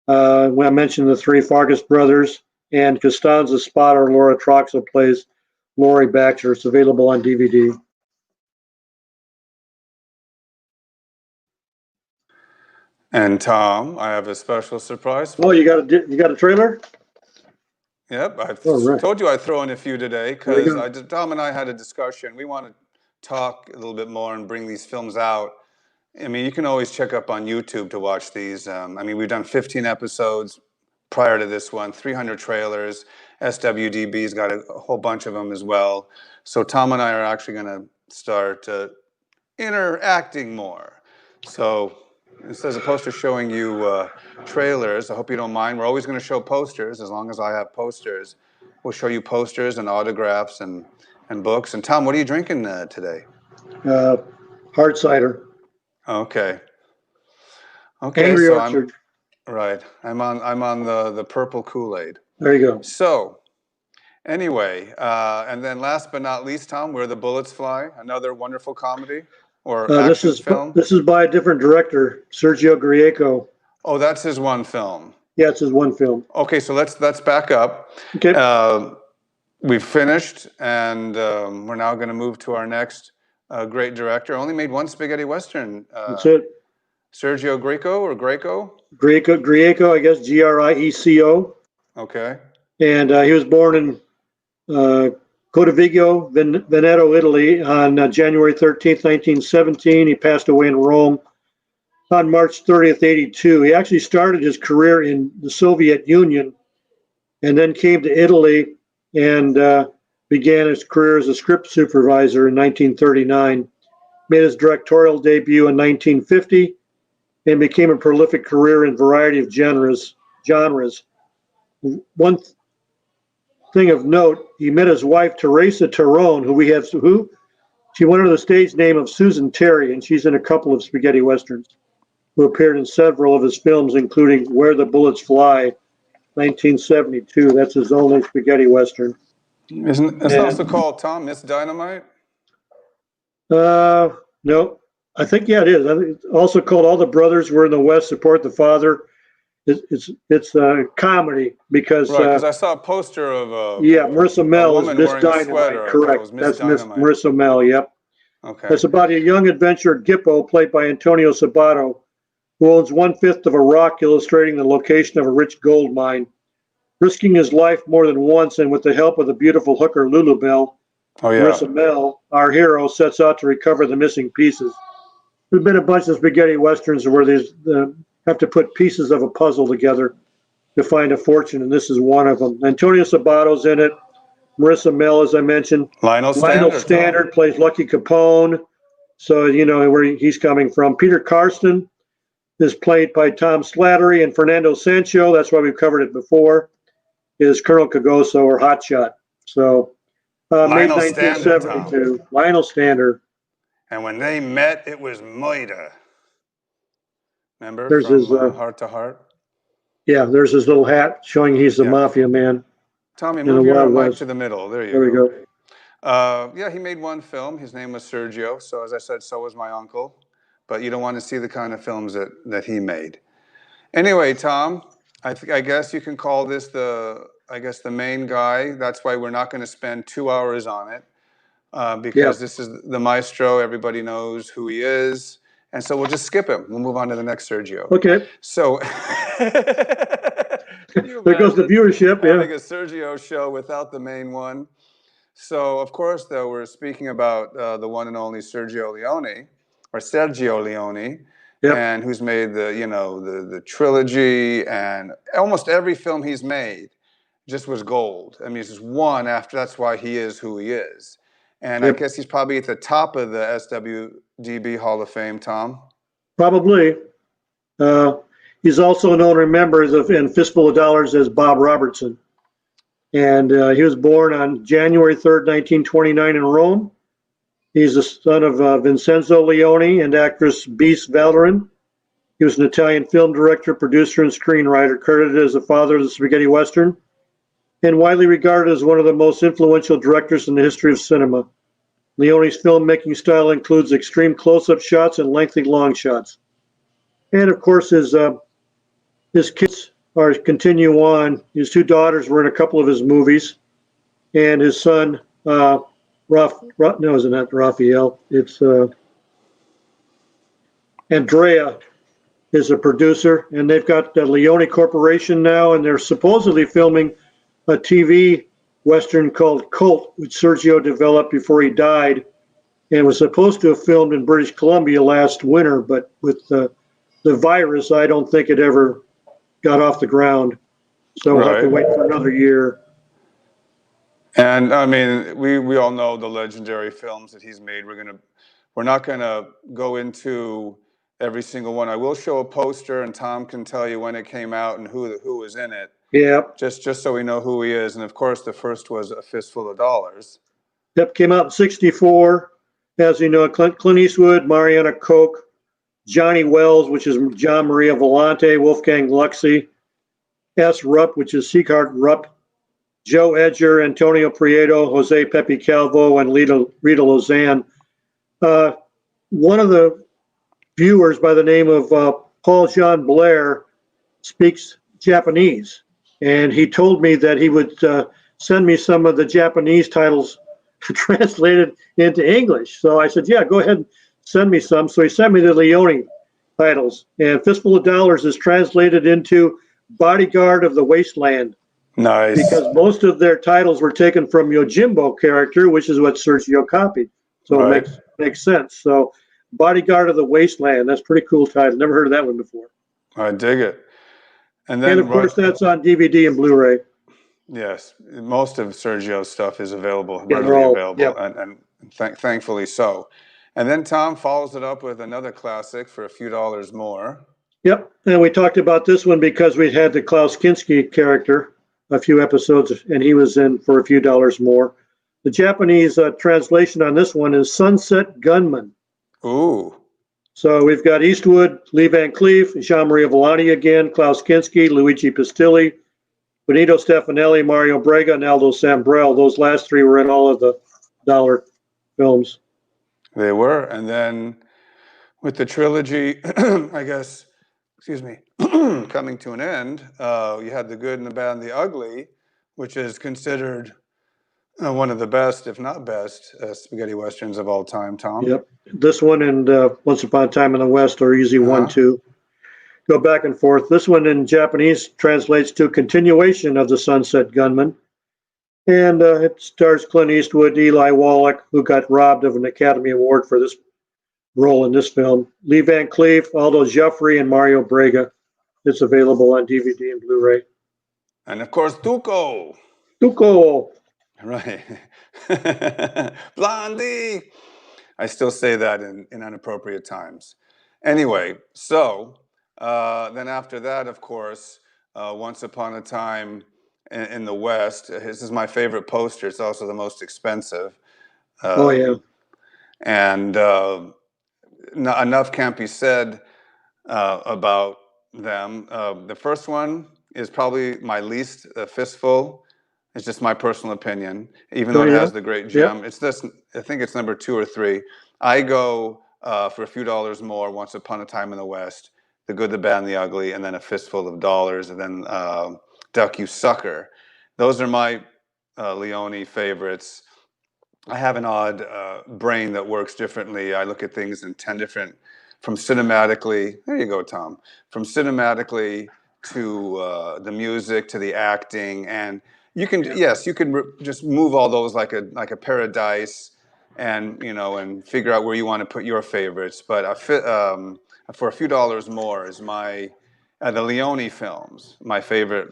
When I mentioned the three Fargus brothers. And Costanza spotter Laura Troxell plays Lori Baxter. It's available on DVD. And Tom, I have a special surprise for Oh, you. you got a trailer? Yep, I Right. told you I'd throw in a few today because Tom and I had a discussion. We want to talk a little bit more and bring these films out. I mean, you can always check up on YouTube to watch these. I mean, we've done 15 episodes prior to this one, 300 trailers. SWDB's got a whole bunch of them as well. So Tom and I are actually going to start interacting more. So as opposed to showing you trailers, I hope you don't mind. We're always going to show posters as long as I have posters. We'll show you posters and autographs and books. And Tom, what are you drinking today? Hard cider. Okay. Angry So Orchard. Right. I'm on the purple Kool-Aid. There you go. So anyway, and then last but not least, Tom, Where the Bullets Fly, another wonderful comedy or action film. This is by a different director, Sergio Grieco. Oh, that's his one film. Yeah, it's his one film. Okay, so let's back up. Okay. We've finished, and we're now going to move to our next great director. Only made one spaghetti western. That's it. Sergio Grieco or Greco? Grieco, I guess, Grieco. Okay. And he was born in Codovigio, Veneto, Italy on January 13th, 1917. He passed away in Rome on March 30th, 82. He actually started his career in the Soviet Union and then came to Italy and began his career as a script supervisor in 1939. Made his directorial debut in 1950 and became a prolific career in a variety of genres. One thing of note, he met his wife, Teresa Terone, she went under the stage name of Susan Terry, and she's in a couple of spaghetti westerns, who appeared in several of his films, including Where the Bullets Fly, 1972. That's his only spaghetti western. Isn't it also called, Tom, Miss Dynamite? No. I think, yeah, it is. I think it's also called All the Brothers Were in the West Support the Father. It's a comedy because I saw a poster of Marissa Mell is Miss Dynamite. Correct. That's Miss Marissa Mell. Yep. Okay. It's about a young adventurer, Gippo, played by Antonio Sabato, who owns 1/5 of a rock illustrating the location of a rich gold mine. Risking his life more than once, and with the help of the beautiful hooker Lulubelle, Marissa Mell, our hero sets out to recover the missing pieces. There's been a bunch of spaghetti westerns where they have to put pieces of a puzzle together to find a fortune, and this is one of them. Antonio Sabato's in it. Marissa Mell, as I mentioned. Lionel Standard plays Lucky Capone, so you know where he's coming from. Peter Karsten is played by Tom Slattery, and Fernando Sancho, that's why we've covered it before, is Colonel Cagoso or Hotshot. So made 1972. Lionel Standard. And when they met, it was murder. Remember there's from his, Heart to Heart? Yeah, there's his little hat showing he's a mafia man. Tommy, move your mic to the middle. There we go. Yeah, he made one film. His name was Sergio. So as I said, so was my uncle. But you don't want to see the kind of films that he made. Anyway, Tom, I guess you can call this the main guy. That's why we're not going to spend 2 hours on it. Because this is the maestro. Everybody knows who he is. And so we'll just skip him. We'll move on to the next Sergio. Okay. So Can you There goes the imagine viewership. Yeah. having a Sergio show without the main one? So, of course, though, we're speaking about the one and only Sergio Leone, Yep. and who's made the trilogy, and almost every film he's made just was gold. I mean, he's just one after. That's why he is who he is. And I Yep. guess he's probably at the top of the SWDB Hall of Fame, Tom. Probably. Uh, he's also known, remembers, in Fistful of Dollars as Bob Robertson. And he was born on January 3rd, 1929 in Rome. He's the son of Vincenzo Leone and actress Bise Valerin. He was an Italian film director, producer, and screenwriter, credited as the father of the spaghetti western, and widely regarded as one of the most influential directors in the history of cinema. Leone's filmmaking style includes extreme close-up shots and lengthy long shots. And of course, his kids are continue on. His two daughters were in a couple of his movies, and his son, no, it's not Raphael. It's Andrea is a producer, and they've got the Leone Corporation now, and they're supposedly filming a TV western called Colt, which Sergio developed before he died, and was supposed to have filmed in British Columbia last winter, but with the virus, I don't think it ever got off the ground. So we'll have to Right. wait for another year. And I mean, we all know the legendary films that he's made. We're not gonna go into every single one. I will show a poster, and Tom can tell you when it came out and who was in it. Yeah. Just so we know who he is. And of course, the first was A Fistful of Dollars. Yep, came out in '64. As you know, Clint Eastwood, Mariana Koch, Johnny Wells, which is John Maria Volante, Wolfgang Luxey, S. Rupp, which is Sieghart Rupp, Joe Edger, Antonio Prieto, Jose Pepe Calvo, and Rita Lozanne. One of the viewers by the name of Paul Jean Blair speaks Japanese, and he told me that he would send me some of the Japanese titles translated into English. So I said, yeah, go ahead and send me some. So he sent me the Leone titles, and Fistful of Dollars is translated into Bodyguard of the Wasteland. Nice. Because most of their titles were taken from Yojimbo character, which is what Sergio copied. So right. it makes sense. So Bodyguard of the Wasteland, that's a pretty cool title. Never heard of that one before. I dig it. And then, of course, that's on DVD and Blu-ray. Yes, most of Sergio's stuff is available, Yeah, readily available, yep. and thankfully so. And then Tom follows it up with another classic for a few dollars more. Yep, and we talked about this one because we had the Klaus Kinski character a few episodes, and he was in for a few dollars more. The Japanese translation on this one is Sunset Gunman. Ooh. So we've got Eastwood, Lee Van Cleef, Jean-Marie Volante again, Klaus Kinski, Luigi Pistilli, Benito Stefanelli, Mario Brega, and Aldo Sambrell. Those last three were in all of the dollar films. They were. And then with the trilogy, I guess, excuse me, coming to an end, you had The Good and the Bad and the Ugly, which is considered one of the best, if not best, spaghetti westerns of all time, Tom. Yep. This one and Once Upon a Time in the West are easy 1-2. Go back and forth. This one in Japanese translates to Continuation of the Sunset Gunman. And it stars Clint Eastwood, Eli Wallach, who got robbed of an Academy Award for this role in this film, Lee Van Cleef, Aldo Joffrey, and Mario Brega. It's available on DVD and Blu-ray. And of course, Tuco. Tuco. Right. Blondie. I still say that in inappropriate times. Anyway, so then after that, of course, Once Upon a Time in the West. This is my favorite poster. It's also the most expensive. Oh, yeah. And enough can't be said about them. The first one is probably my least fistful. It's just my personal opinion, even though it has the great gem. Yep. It's this. I think it's number 2 or 3. I go for a few dollars more. Once Upon a Time in the West, The Good, the Bad, and the Ugly, and then A Fistful of Dollars, and then Duck You Sucker. Those are my Leone favorites. I have an odd brain that works differently. I look at things in 10 different, from cinematically. There you go, Tom. From cinematically to the music, to the acting, and you can Yeah. yes, you can just move all those like a pair of dice, and and figure out where you want to put your favorites. But for a few dollars more is my the Leone films, my favorite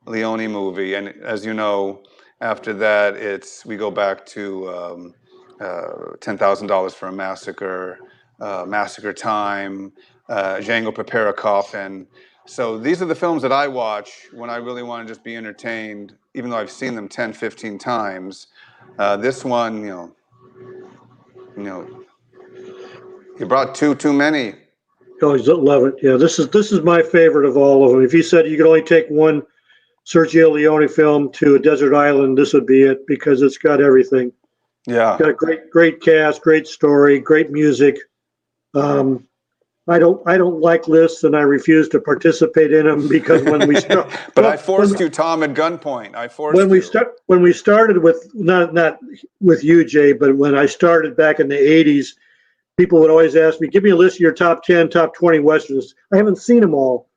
Leone movie, and as you know, after that we go back to $10,000 for a Massacre, Massacre Time, Django Prepare a Coffin. So these are the films that I watch when I really want to just be entertained, even though I've seen them 10, 15 times. This one, you know, you brought too many. Oh, I love it. Yeah, this is my favorite of all of them. If you said you could only take one Sergio Leone film to a desert island, this would be it because it's got everything. Yeah. Got a great cast, great story, great music. Um, I don't like lists, and I refuse to participate in them because when we start, But I well, forced you, Tom, at gunpoint. I forced you. when we started with not with you, Jay, but when I started back in the '80s, people would always ask me, "Give me a list of your top 10, top 20 westerns." I haven't seen them all.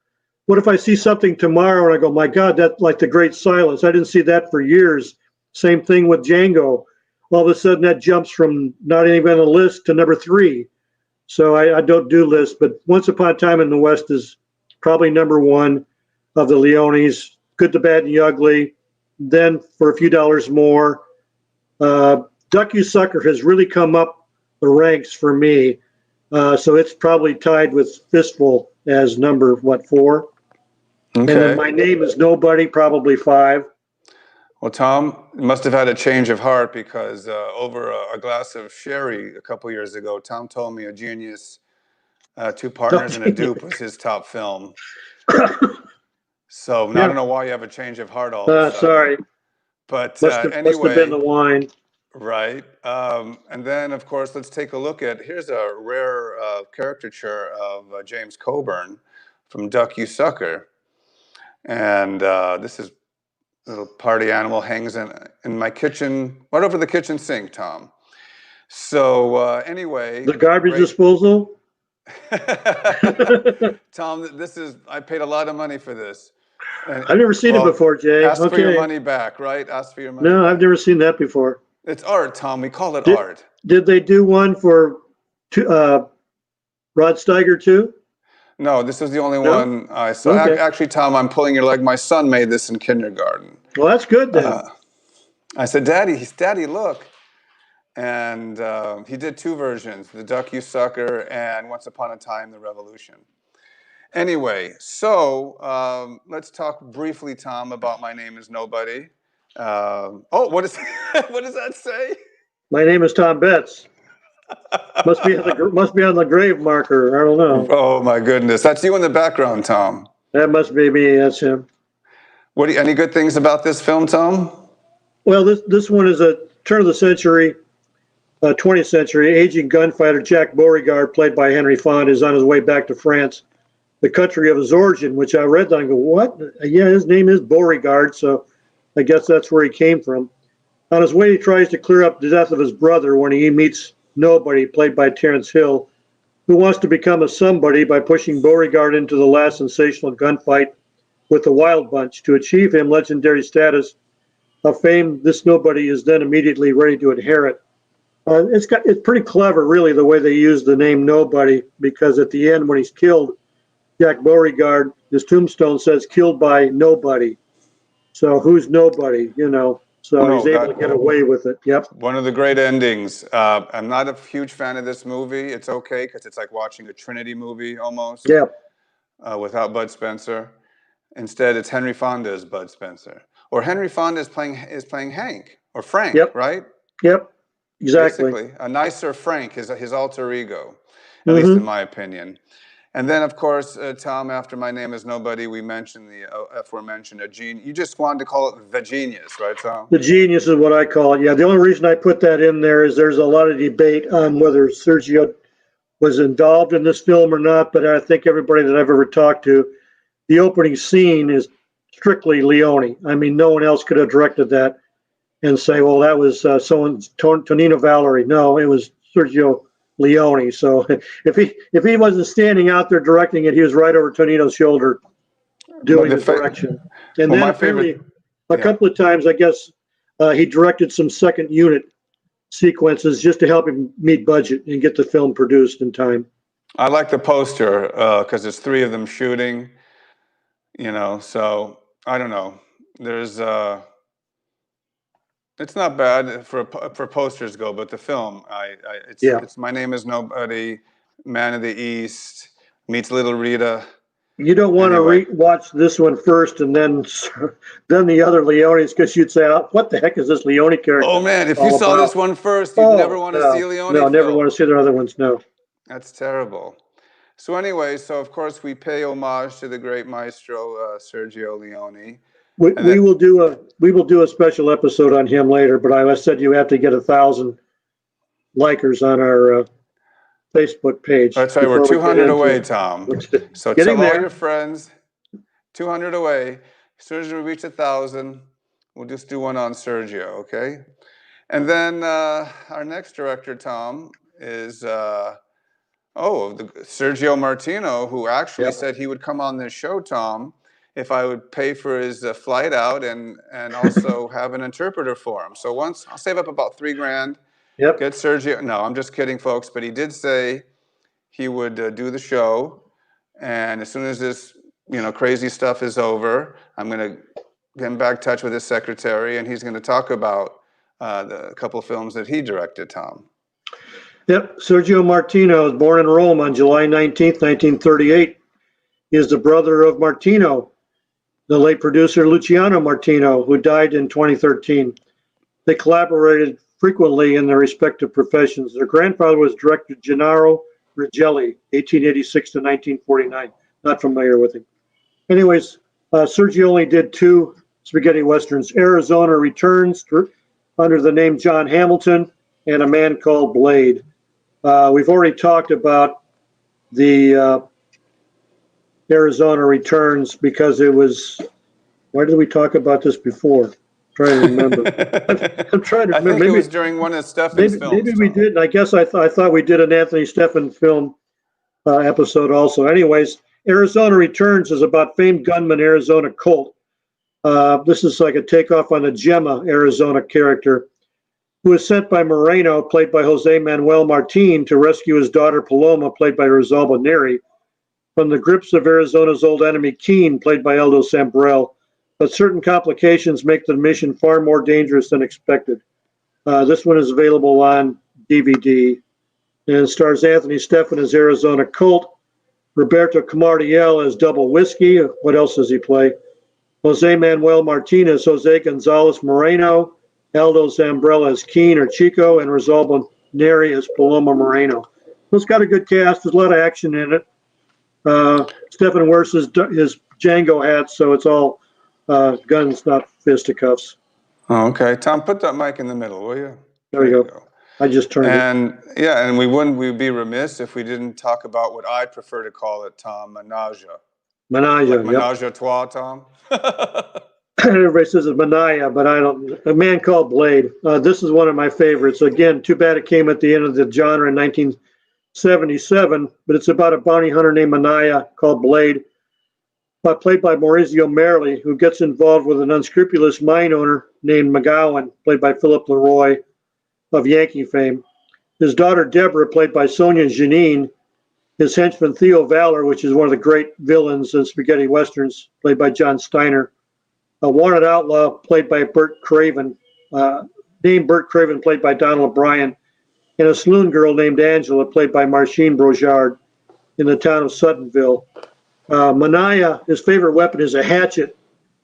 What if I see something tomorrow and I go, "My God, that's like The Great Silence. I didn't see that for years." Same thing with Django. All of a sudden, that jumps from not even on the list to number 3. So I don't do lists, but Once Upon a Time in the West is probably number 1 of the Leones. Good, the Bad, and the Ugly. Then for a few dollars more, Duck You Sucker has really come up the ranks for me. So it's probably tied with Fistful as number, 4? And then Okay. My Name is Nobody, probably 5. Well, Tom must have had a change of heart because over a glass of sherry a couple years ago, Tom told me A Genius, Two Partners and a Dupe was his top film. So I Yeah, don't know why you have a change of heart all of a sudden. sorry. But Must have been the anyway, wine. right. And then, of course, let's take a look at here's a rare caricature of James Coburn from Duck You Sucker. And this is little party animal hangs in my kitchen, right over the kitchen sink, Tom. So anyway, The garbage great. disposal. Tom, I paid a lot of money for this. And, I've never seen it well, before, Jay. ask for your Okay. money back, right? Ask for your money No, I've back. never seen that before. It's art, Tom. We call it Did art. did they do one for Rod Steiger too? No, this is the only No. one I saw. Okay. Actually, Tom, I'm pulling your leg. My son made this in kindergarten. Well, that's good then. I said, Daddy, look. And he did 2 versions, The Duck You Sucker and Once Upon a Time, The Revolution. Anyway, so let's talk briefly, Tom, about My Name is Nobody. What does that say? My name is Tom Betts. Must be on the grave marker. I don't know. Oh my goodness, that's you in the background, Tom. That must be me. That's him. Any good things about this film, Tom? Well, this one is a turn of the century, 20th century. Aging gunfighter Jack Beauregard, played by Henry Fonda, is on his way back to France, the country of his origin. Which I read and I go, what? Yeah, his name is Beauregard, so I guess that's where he came from. On his way, he tries to clear up the death of his brother when he meets Nobody, played by Terence Hill, who wants to become a somebody by pushing Beauregard into the last sensational gunfight with the Wild Bunch. To achieve him legendary status of fame, this Nobody is then immediately ready to inherit. It's pretty clever, really, the way they use the name Nobody, because at the end, when he's killed, Jack Beauregard, his tombstone says "killed by nobody." So who's nobody? Oh So he's no, able to get away with it. Yep. one of the great endings. I'm not a huge fan of this movie. It's okay because it's like watching a Trinity movie almost Yep. without Bud Spencer. Instead, it's Henry Fonda as Bud Spencer, or Henry Fonda is playing Hank or Frank, Yep. right? Yep. Exactly. Basically, a nicer Frank is his alter ego, at least in Mm-hmm. my opinion. And then, of course, Tom, after My Name is Nobody, we mentioned the aforementioned A Genius. You just wanted to call it The Genius, right, Tom? The genius is what I call it. Yeah. The only reason I put that in there is there's a lot of debate on whether Sergio was involved in this film or not. But I think everybody that I've ever talked to, the opening scene is strictly Leone. I mean, no one else could have directed that and say, well, that was Tonino Valerie. No, it was Sergio Leone. So if he wasn't standing out there directing it, he was right over Tonino's shoulder. doing the direction. And well, then my apparently favorite, a yeah. couple of times, I guess, he directed some second unit sequences just to help him meet budget and get the film produced in time. I like the poster because there's three of them shooting, so I don't know. There's, it's not bad for posters go, but the film, Yeah. it's My Name Is Nobody, Man of the East, meets Little Rita. You don't want Anyway. to watch this one first and then the other Leones, because you'd say, oh, what the heck is this Leone character Oh man, if you all saw about? this one first, you'd never want to see No, Leone no, never film. want to see the other ones, no. That's terrible. So anyway, of course we pay homage to the great maestro Sergio Leone. We will do a special episode on him later, but I said you have to get 1,000 likers on our Facebook page. That's right, we're 200 away, Tom. So Getting tell all there. your friends, 200 away. As soon as we reach 1,000, we'll just do one on Sergio, okay? And then our next director, Tom, is Sergio Martino, who actually said he would come on this show, Tom, if I would pay for his flight out and also have an interpreter for him. So I'll save up about $3,000. Yep. Get Sergio. No, I'm just kidding, folks. But he did say he would do the show, and as soon as this crazy stuff is over, I'm going to get him back in touch with his secretary, and he's going to talk about the couple of films that he directed, Tom. Yep, Sergio Martino was born in Rome on July 19th, 1938. He is the brother of Martino, the late producer Luciano Martino, who died in 2013. They collaborated frequently in their respective professions. Their grandfather was director Gennaro Righelli, 1886 to 1949. Not familiar with him. Anyways, Sergio only did 2 spaghetti westerns, Arizona Returns under the name John Hamilton, and A Man Called Blade. We've already talked about the Arizona Returns because it was. Why did we talk about this before? I'm trying to remember. I'm trying to remember. I think it was during one of Steffen's films. Maybe we did. And I guess I thought we did an Anthony Steffen film episode also. Anyways, Arizona Returns is about famed gunman Arizona Colt. This is like a takeoff on the Gemma Arizona character, who is sent by Moreno, played by Jose Manuel Martin, to rescue his daughter Paloma, played by Rosalba Neri, from the grips of Arizona's old enemy Keen, played by Aldo Sambrell. But certain complications make the mission far more dangerous than expected. This one is available on DVD, and it stars Anthony Steffen as Arizona Colt, Roberto Camardiel as Double Whiskey. What else does he play? Jose Manuel Martinez, Jose Gonzalez Moreno, Aldo Zambrella as Keen or Chico, and Rosalba Neri as Paloma Moreno. So it's got a good cast. There's a lot of action in it. Steffen wears his Django hat, so it's all guns, not fisticuffs. Oh, okay. Tom, put that mic in the middle, will you? There you go. I just turned it. And we'd be remiss if we didn't talk about what I prefer to call it, Tom, menage. Menage, like menage a trois, Tom. Everybody says it's Manaya, but I don't. A Man Called Blade. This is one of my favorites. Again, too bad it came at the end of the genre in 1977, but it's about a bounty hunter named Manaya called Blade, played by Maurizio Merli, who gets involved with an unscrupulous mine owner named McGowan, played by Philip Leroy of Yankee fame. His daughter Deborah, played by Sonia Janine. His henchman Theo Valor, which is one of the great villains in spaghetti westerns, played by John Steiner. A wanted outlaw, played by Bert Craven, named Bert Craven, played by Donald O'Brien, and a saloon girl named Angela, played by Marcine Brojard, in the town of Suttonville. Manaya, his favorite weapon is a hatchet,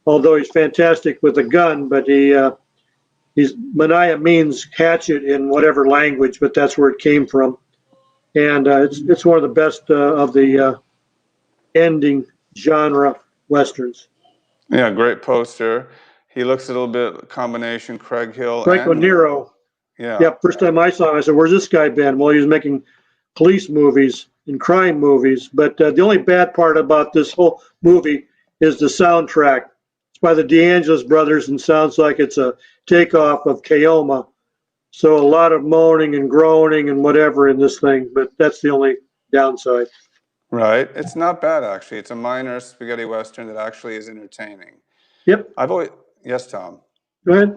although he's fantastic with a gun, but Manaya means hatchet in whatever language, but that's where it came from. And it's one of the best of the ending genre westerns. Yeah, great poster. He looks a little bit combination Craig Hill Franco and Nero. Yeah, first time I saw him, I said, where's this guy been? Well, he was making police movies and crime movies. But the only bad part about this whole movie is the soundtrack. It's by the DeAngelis brothers and sounds like it's a takeoff of Keoma. So a lot of moaning and groaning and whatever in this thing, but that's the only downside. Right. It's not bad, actually. It's a minor spaghetti western that actually is entertaining. Yep. I've always, yes, Tom. Go ahead.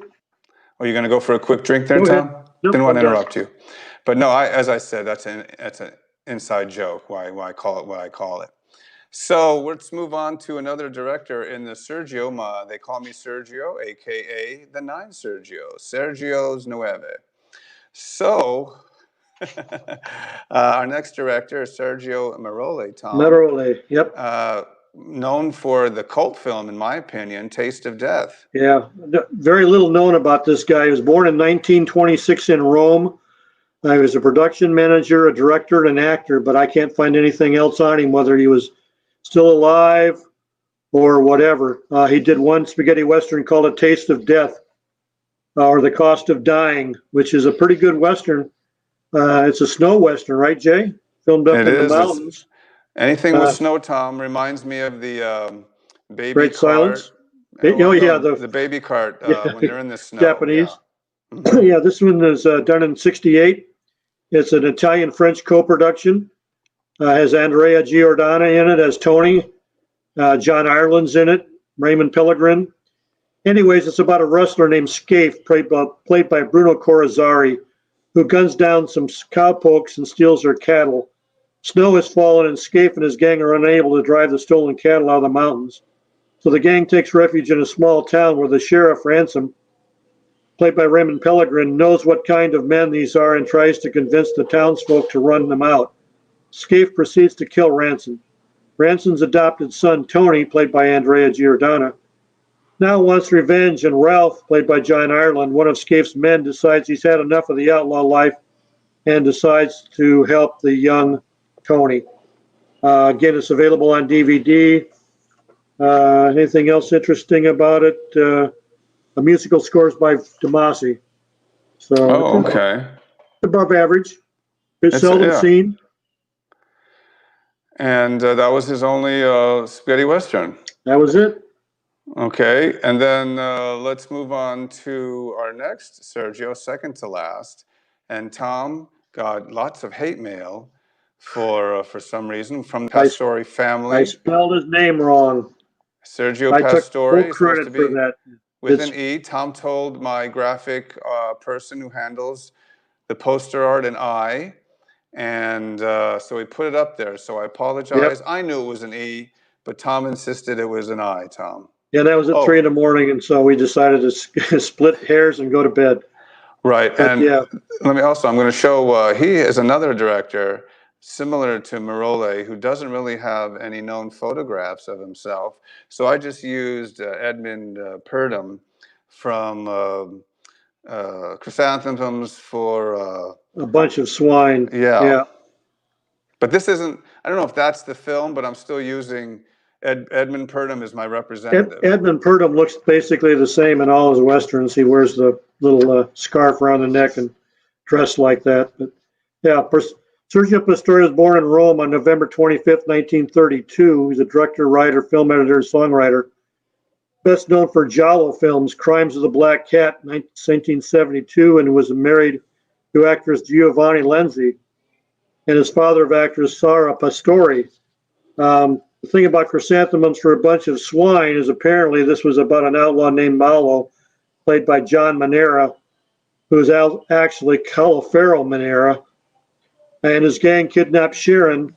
Are you going to go for a quick drink there, Go ahead. Tom? Nope, Didn't want I'm to done. interrupt you, but no. As I said, that's an inside joke. Why I call it what I call it. So let's move on to another director in the Sergio. They call me Sergio, aka the Nine Sergio. Sergio's Nueve. So our next director is Sergio Marole. Tom. Literally. Yep. Known for the cult film, in my opinion, Taste of Death. Yeah. Very little known about this guy. He was born in 1926 in Rome. He was a production manager, a director, and an actor, but I can't find anything else on him, whether he was still alive or whatever. He did one spaghetti western called A Taste of Death, or The Cost of Dying, which is a pretty good western. It's a snow western, right, Jay? Filmed up It in the is. It's mountains. anything with snow, Tom, reminds me of the baby Great cart. Silence. Well, Oh yeah, no, the baby cart yeah, when they're in the snow. Yeah. Japanese. Hmm. Yeah, this one is done in '68. It's an Italian-French co-production. Has Andrea Giordana in it as Tony. John Ireland's in it. Raymond Pellegrin. Anyways, it's about a wrestler named Scaife, played by Bruno Corazzari, who guns down some cowpokes and steals their cattle. Snow has fallen, and Scaife and his gang are unable to drive the stolen cattle out of the mountains. So the gang takes refuge in a small town where the sheriff, Ransom, played by Raymond Pellegrin, knows what kind of men these are and tries to convince the townsfolk to run them out. Scaife proceeds to kill Ransom. Ransom's adopted son, Tony, played by Andrea Giordana, now wants revenge, and Ralph, played by John Ireland, one of Scaife's men, decides he's had enough of the outlaw life and decides to help the young Tony. Again, it's available on DVD. Anything else interesting about it? A musical scores by Tomasi. So it's Oh, okay. above average. It's It's seldom yeah, seen. and that was his only spaghetti western. That was it. Okay, and then let's move on to our next Sergio, second to last. And Tom got lots of hate mail for some reason from the I, Pastore I family. spelled his name wrong. Sergio I took Pastore full is supposed to credit for be that. with It's an E. Tom told my graphic person who handles the poster art an I, and so he put it up there. So I apologize. Yep. I knew it was an E, but Tom insisted it was an I, Tom. Yeah, that was at 3 in the Oh, morning, and so we decided to split hairs and go to bed. right. But And yeah, let me also, I'm going to show, he is another director similar to Marole who doesn't really have any known photographs of himself. So I just used Edmund Purdom from Chrysanthemums for, a bunch of swine. yeah. Yeah. But this isn't, I don't know if that's the film, but I'm still using Edmund Purdom as my representative. Edmund Purdom looks basically the same in all his westerns. He wears the little scarf around the neck and dressed like that. But yeah, Sergio Pastore was born in Rome on November 25th, 1932. He's a director, writer, film editor, songwriter. Best known for Giallo films, Crimes of the Black Cat, 1972, and was married to actress Giovanni Lenzi, and his father of actress Sara Pastore. The thing about Chrysanthemums for a Bunch of Swine is apparently this was about an outlaw named Malo, played by John Manera, who is actually Califero Manera, and his gang kidnaps Sharon,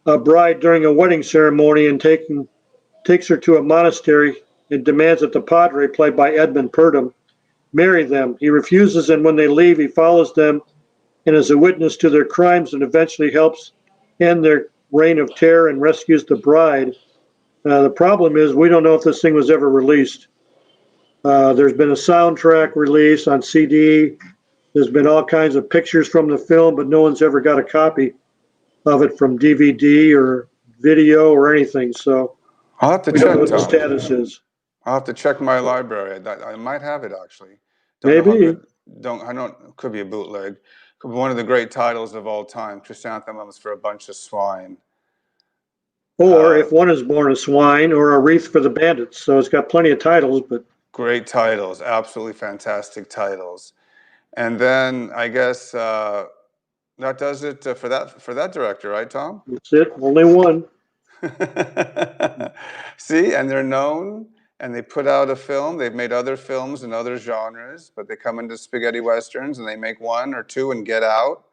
a bride, during a wedding ceremony and takes her to a monastery and demands that the padre, played by Edmund Purdom, marry them. He refuses, and when they leave, he follows them and is a witness to their crimes and eventually helps end their reign of terror and rescues the bride. The problem is we don't know if this thing was ever released. There's been a soundtrack release on CD. There's been all kinds of pictures from the film, but no one's ever got a copy of it from DVD or video or anything. So I'll have to we don't know check, what the Tom. status is. I'll have to check my library. I might have it actually. Don't know how Maybe. good. I don't. Could be a bootleg. Could be one of the great titles of all time. Chrysanthemums for a Bunch of Swine. Or If One Is Born a Swine, or A Wreath for the Bandits. So it's got plenty of titles, but Great titles. Absolutely fantastic titles. And then I guess That does it for that director, right, Tom? That's it. Only one. See, and they're known, and they put out a film. They've made other films in other genres, but they come into spaghetti westerns and they make one or two and get out.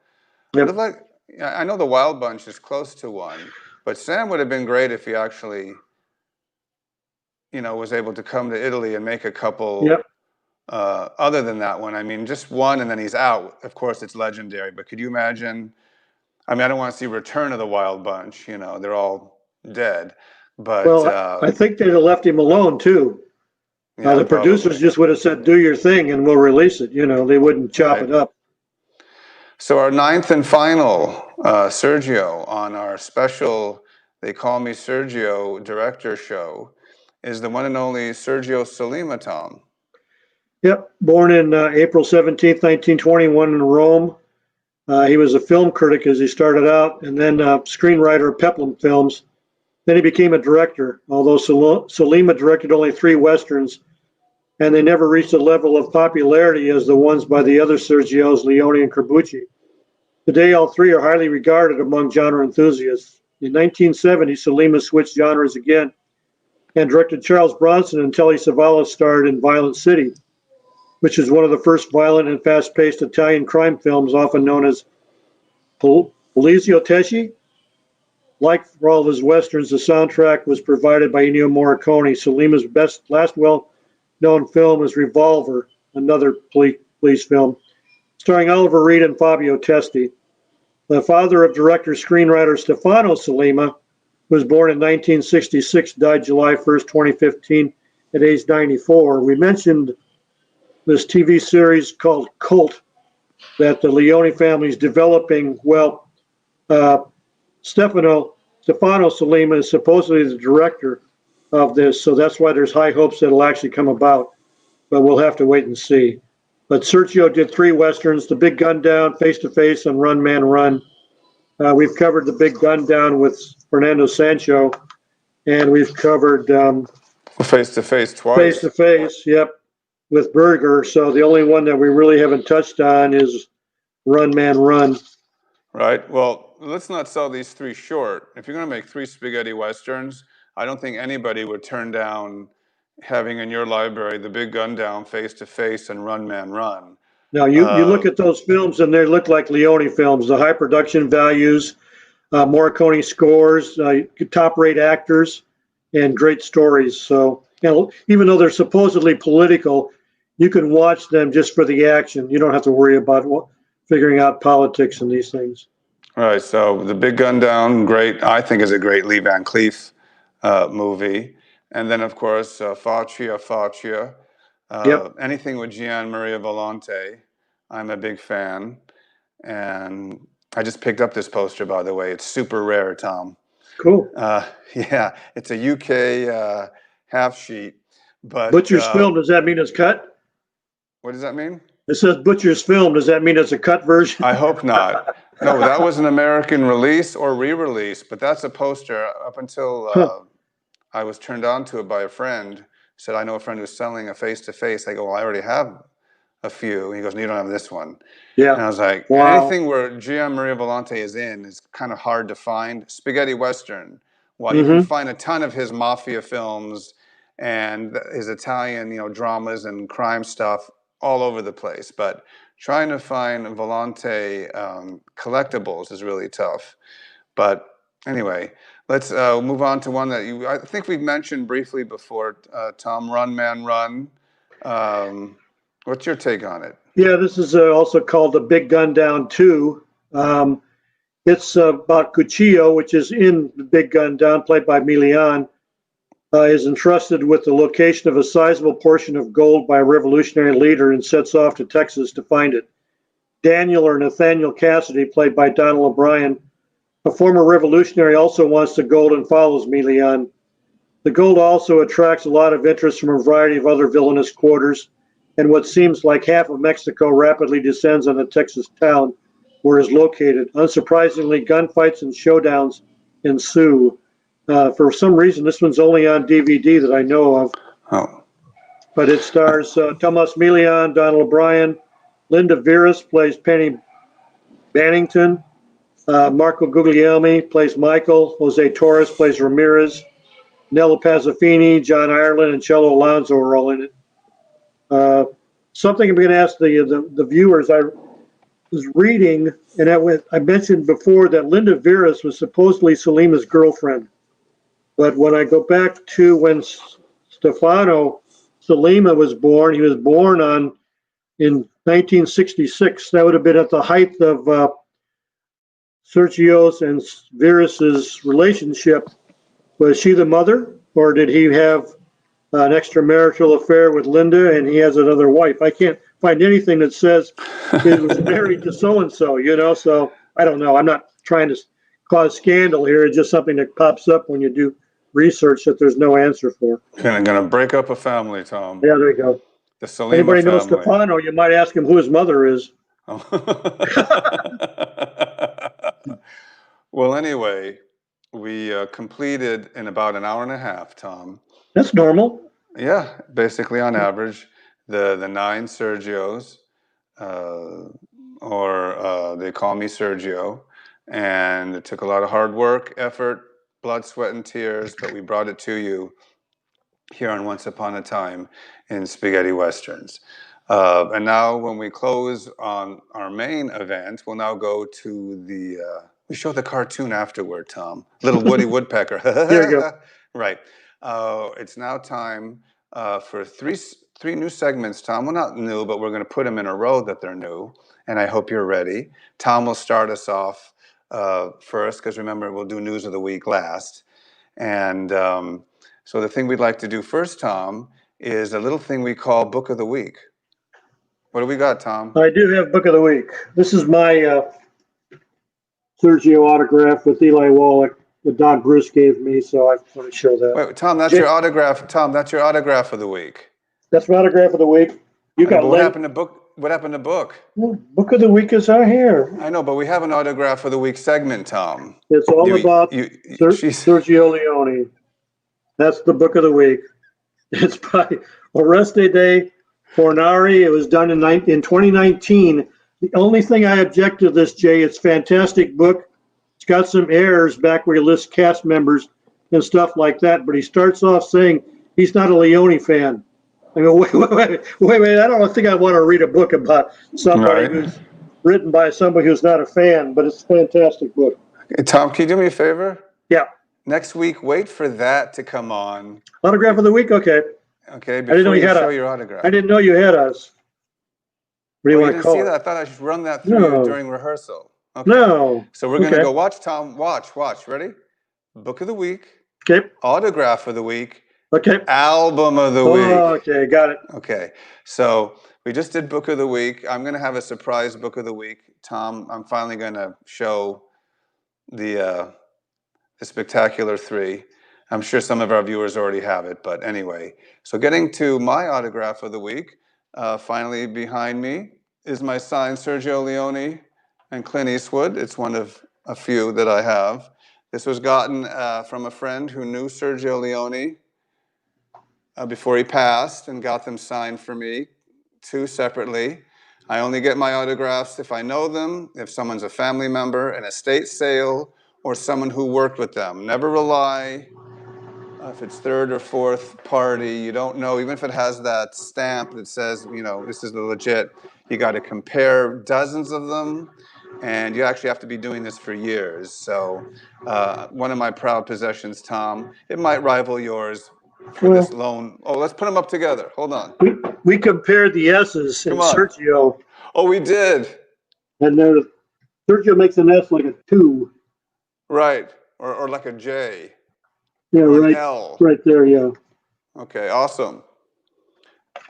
What Yep. if I know the Wild Bunch is close to one, but Sam would have been great if he actually, was able to come to Italy and make a couple. Yep. Other than that one, I mean, just one and then he's out. Of course, it's legendary, but could you imagine? I mean, I don't want to see Return of the Wild Bunch. They're all dead. But Well, I think they'd have left him alone too. yeah, The producers probably. just would have said, "Do your thing, and we'll release it." They wouldn't chop Right. it up. So our ninth and final, Sergio, on our special They Call Me Sergio director show, is the one and only Sergio Solima, Tom. Yep. Born in April 17th, 1921 in Rome. He was a film critic as he started out, and then screenwriter of Peplum Films. Then he became a director, although Solima directed only 3 westerns, and they never reached the level of popularity as the ones by the other Sergios, Leone and Corbucci. Today, all 3 are highly regarded among genre enthusiasts. In 1970, Solima switched genres again and directed Charles Bronson and Telly Savalas starred in Violent City, which is one of the first violent and fast-paced Italian crime films, often known as Poliziotteschi. Like for all of his westerns, the soundtrack was provided by Ennio Morricone. Solima's last well-known film is Revolver, another police film, starring Oliver Reed and Fabio Testi. The father of director-screenwriter Stefano Solima, who was born in 1966, died July 1st, 2015, at age 94. We mentioned this TV series called Cult that the Leone family is developing. Well, Stefano Solima is supposedly the director of this, so that's why there's high hopes that it'll actually come about, but we'll have to wait and see. But Sergio did 3 westerns: The Big Gun Down, Face to Face, and Run Man Run. We've covered The Big Gun Down with Fernando Sancho, and we've covered Face to Face Face twice. to Face, yep, with Berger. So the only one that we really haven't touched on is Run Man Run. Right. Well, let's not sell these 3 short. If you're going to make 3 spaghetti westerns, I don't think anybody would turn down having in your library The Big Gun Down, Face to Face, and Run Man Run. Now you look at those films and they look like Leone films. The high production values, Morricone scores, top-rate actors, and great stories. So even though they're supposedly political, you can watch them just for the action. You don't have to worry about figuring out politics and these things. All right. So The Big Gun Down, great. I think is a great Lee Van Cleef movie. And then, of course, Faccia. Yep. Anything with Gian Maria Volonte, I'm a big fan. And I just picked up this poster, by the way. It's super rare, Tom. Cool. Yeah, it's a UK half sheet. But Butcher's Film, does that mean it's cut? what does that mean? It says Butcher's Film. Does that mean it's a cut version? I hope not. No, that was an American release or re-release, but that's a poster. Up until I was turned on to it by a friend. Said, I know a friend who's selling a face-to-face. I go, well, I already have a few. He goes, no, you don't have this one. Yeah. And I was like, wow. Anything where Gian Maria Volonte is in is kind of hard to find. Spaghetti Western. While you can find a ton of his mafia films and his Italian, dramas and crime stuff all over the place, but trying to find Volonte collectibles is really tough. But anyway, let's move on to one that I think we've mentioned briefly before, Tom, Run Man Run. What's your take on it? Yeah, this is also called The Big Gun Down 2. It's about Cuchillo, which is in The Big Gun Down, played by Milian, is entrusted with the location of a sizable portion of gold by a revolutionary leader and sets off to Texas to find it. Daniel or Nathaniel Cassidy, played by Donald O'Brien, a former revolutionary, also wants the gold and follows Milian. The gold also attracts a lot of interest from a variety of other villainous quarters, and what seems like half of Mexico rapidly descends on the Texas town where it is located. Unsurprisingly, gunfights and showdowns ensue. For some reason, this one's only on DVD that I know of. Oh. But it stars Tomas Milian, Donald O'Brien. Linda Veras plays Penny Bannington. Marco Guglielmi plays Michael. Jose Torres plays Ramirez. Nello Pazzafini, John Ireland, and Cello Alonso are all in it. Something I'm going to ask the viewers. I was reading, and I mentioned before that Linda Veras was supposedly Selima's girlfriend. But when I go back to when Stefano Selima was born, he was born in 1966. That would have been at the height of Sergio's and Veras's relationship. Was she the mother, or did he have an extramarital affair with Linda and he has another wife? I can't find anything that says he was married to so-and-so, so I don't know. I'm not trying to cause scandal here. It's just something that pops up when you do research that there's no answer for. Gonna break up a family, Tom. Yeah, there you go. The Selima Anybody family. knows Stefano, you might ask him who his mother is. Well, anyway, we completed in about an hour and a half, Tom. That's normal. Yeah, basically on average, the 9 Sergios, or they call me Sergio, and it took a lot of hard work, effort, blood, sweat, and tears, but we brought it to you here on Once Upon a Time in Spaghetti Westerns. And now when we close on our main event, we'll now go to we show the cartoon afterward, Tom. Little Woody Woodpecker. There you go. Right. It's now time for three new segments, Tom. Well, not new, but we're going to put them in a row that they're new, and I hope you're ready. Tom will start us off first, because remember, we'll do News of the Week last. And so the thing we'd like to do first, Tom, is a little thing we call Book of the Week. What do we got, Tom? I do have Book of the Week. This is my Sergio autograph with Eli Wallach that Don Bruce gave me, so I want to show that. Wait, Tom, that's your autograph. Tom, that's your autograph of the week. That's my autograph of the week. You got what happened to book? What happened to book? Book of the Week is out here. I know, but we have an autograph of the week segment, Tom. It's all about Sergio Leone. That's the Book of the Week. It's by Oreste de Fornari. It was done in 2019. The only thing I object to this, Jay, it's a fantastic book. It's got some errors back where he lists cast members and stuff like that, but he starts off saying he's not a Leone fan. I go, wait, I don't think I want to read a book about somebody who's written by somebody who's not a fan, but it's a fantastic book. Hey, Tom, can you do me a favor? Yeah. Next week, wait for that to come on. Autograph of the week? Okay. Okay, before you show your autograph. I didn't know you had us. What do you want to call it? I thought I should run that through during rehearsal. Okay. No. So we're going to go watch, Tom. Watch. Ready? Book of the week. Okay. Autograph of the week. Okay. Album of the week. Okay, got it. Okay. So we just did Book of the Week. I'm going to have a surprise Book of the Week. Tom, I'm finally going to show the Spectacular 3. I'm sure some of our viewers already have it, but anyway. So getting to my autograph of the week, finally behind me is my signed Sergio Leone and Clint Eastwood. It's one of a few that I have. This was gotten from a friend who knew Sergio Leone before he passed and got them signed for me, 2 separately. I only get my autographs if I know them, if someone's a family member, an estate sale, or someone who worked with them. Never rely if it's third or fourth party. You don't know, even if it has that stamp that says, this is the legit. You got to compare dozens of them, and you actually have to be doing this for years. So one of my proud possessions, Tom, it might rival yours for this loan. Oh, let's put them up together. Hold on. We compared the S's in Sergio. Oh, we did. And Sergio makes an S like a 2. Right, or like a J. Yeah, right. L. Right there, yeah. Okay, awesome.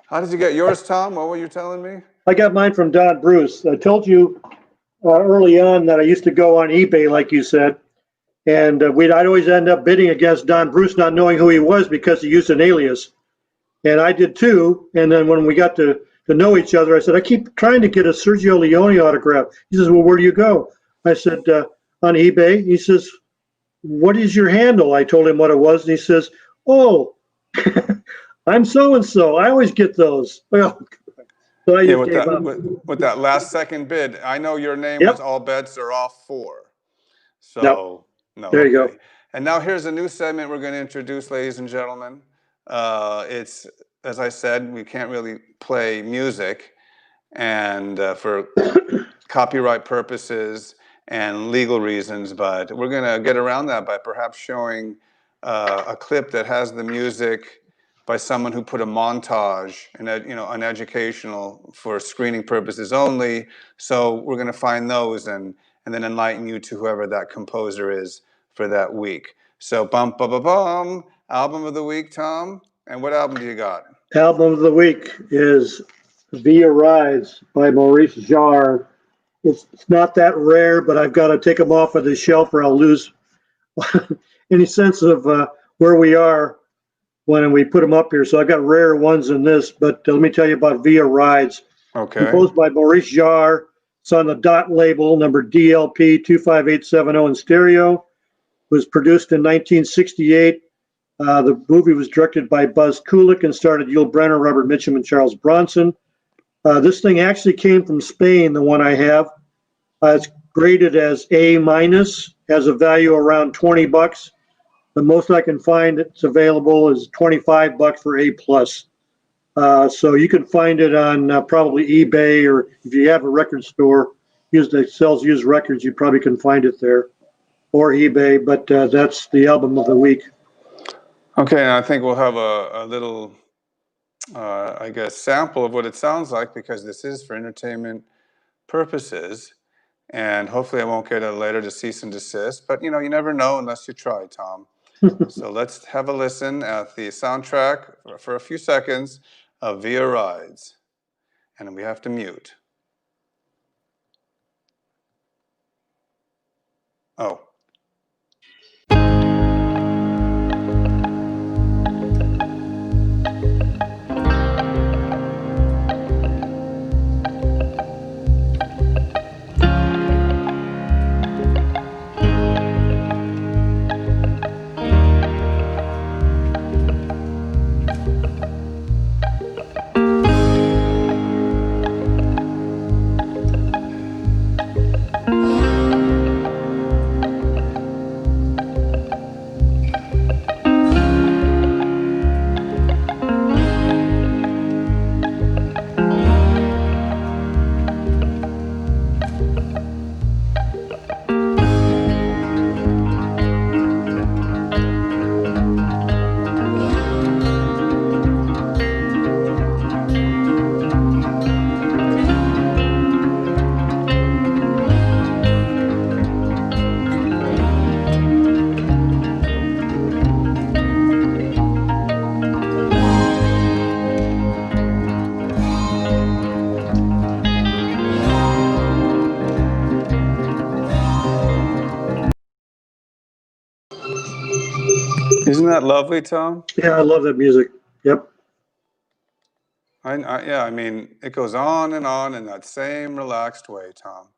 How did you get yours, Tom? What were you telling me? I got mine from Don Bruce. I told you early on that I used to go on eBay, like you said, and I'd always end up bidding against Don Bruce, not knowing who he was because he used an alias. And I did too. And then when we got to know each other, I said, I keep trying to get a Sergio Leone autograph. He says, well, where do you go? I said, on eBay. He says, what is your handle? I told him what it was, and he says, oh, I'm so-and-so. I always get those. Well, So I Yeah, just gave up. with that last second bid, I know your name was Yep. All Bets Are Off 4. No. So, no, There you go. okay. And now here's a new segment we're going to introduce, ladies and gentlemen. It's, as I said, we can't really play music, and for copyright purposes and legal reasons, but we're going to get around that by perhaps showing a clip that has the music by someone who put a montage, and an educational for screening purposes only. So we're going to find those and then enlighten you to whoever that composer is for that week. So bum bum bum bum. Album of the week, Tom. And what album do you got? Album of the week is Via Rides by Maurice Jarre. It's not that rare, but I've got to take them off of the shelf or I'll lose any sense of where we are when we put them up here. So I've got rarer ones than this, but let me tell you about Via Rides. Okay. Composed by Maurice Jarre. It's on the dot label, number DLP 25870 in stereo. It was produced in 1968. The movie was directed by Buzz Kulik and starred Yul Brynner, Robert Mitchum, and Charles Bronson. This thing actually came from Spain, the one I have. It's graded as A minus, has a value around $20. The most I can find it's available is $25 for A plus. So you can find it on probably eBay, or if you have a record store that sells used records, you probably can find it there, or eBay. But that's the album of the week. Okay, and I think we'll have a little, I guess, sample of what it sounds like, because this is for entertainment purposes. And hopefully I won't get a letter to cease and desist. But, you never know unless you try, Tom. So let's have a listen at the soundtrack for a few seconds of Via Rides. And we have to mute. Oh. Isn't that lovely, Tom? Yeah, I love that music. Yep. Yeah, I mean, it goes on in that same relaxed way, Tom.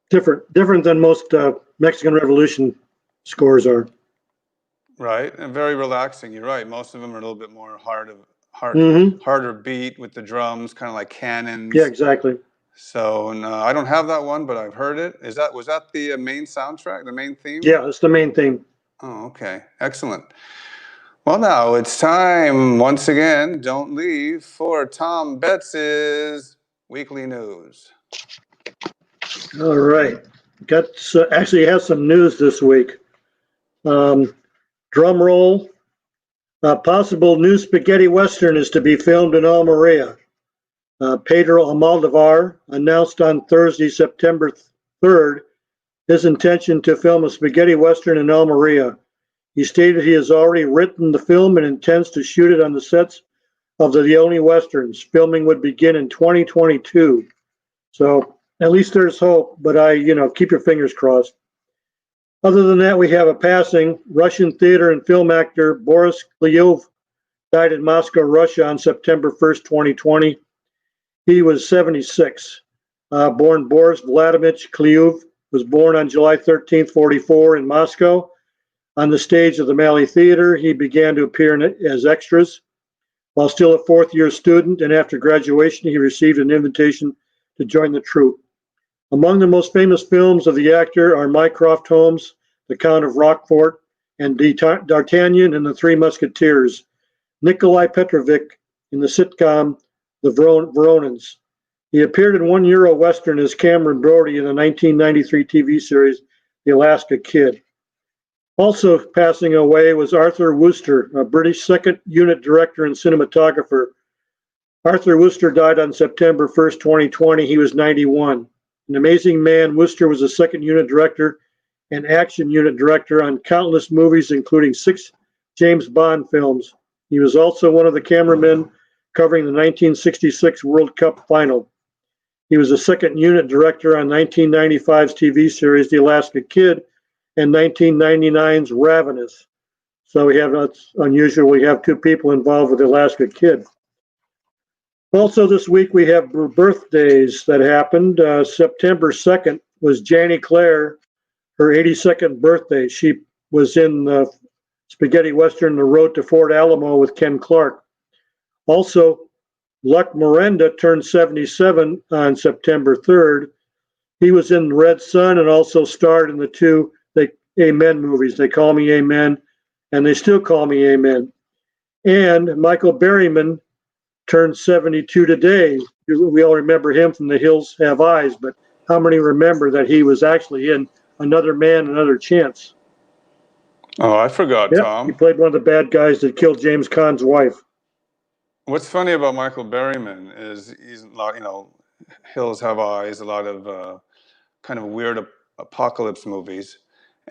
Different than most Mexican Revolution scores are. Right, and very relaxing. You're right. Most of them are a little bit more harder beat with the drums, kind of like cannons. Yeah, exactly. So I don't have that one, but I've heard it. Was that the main soundtrack, the main theme? Yeah, it's the main theme. Oh, okay, excellent. Well, now it's time once again. Don't leave for Tom Betts's weekly news. All right, actually has some news this week. Drum roll. A possible new spaghetti western is to be filmed in Almeria. Pedro Almodovar announced on Thursday, September 3rd, his intention to film a spaghetti western in Almeria. He stated he has already written the film and intends to shoot it on the sets of the only westerns. Filming would begin in 2022. So at least there's hope, but keep your fingers crossed. Other than that, we have a passing. Russian theater and film actor Boris Kliuev died in Moscow, Russia on September 1st, 2020. He was 76. Born Boris Vladimirovich Kliuev, was born on July 13th, 44 in Moscow. On the stage of the Mali Theater, he began to appear as extras. While still a fourth-year student and after graduation, he received an invitation to join the troupe. Among the most famous films of the actor are Mycroft Holmes, The Count of Rochefort, and D'Artagnan and the Three Musketeers. Nikolai Petrovic in the sitcom The Veronins. He appeared in one Euro Western as Cameron Brodie in the 1993 TV series The Alaska Kid. Also passing away was Arthur Wooster, a British second unit director and cinematographer. Arthur Wooster died on September 1st, 2020. He was 91. An amazing man, Wooster was a second unit director and action unit director on countless movies, including 6 James Bond films. He was also one of the cameramen covering the 1966 World Cup final. He was a second unit director on 1995's TV series The Alaska Kid and 1999's Ravenous. So it's unusual, we have 2 people involved with The Alaska Kid. Also this week we have birthdays that happened. September 2nd was Janie Claire, her 82nd birthday. She was in the spaghetti western The Road to Fort Alamo with Ken Clark. Also, Luc Miranda turned 77 on September 3rd. He was in Red Sun and also starred in the 2 Amen movies. They Call Me Amen and They Still Call Me Amen. And Michael Berryman turned 72 today. We all remember him from The Hills Have Eyes, but how many remember that he was actually in Another Man, Another Chance? Oh, I forgot, Yep, he Tom. played one of the bad guys that killed James Caan's wife. What's funny about Michael Berryman is he's a lot, Hills Have Eyes, a lot of kind of weird apocalypse movies,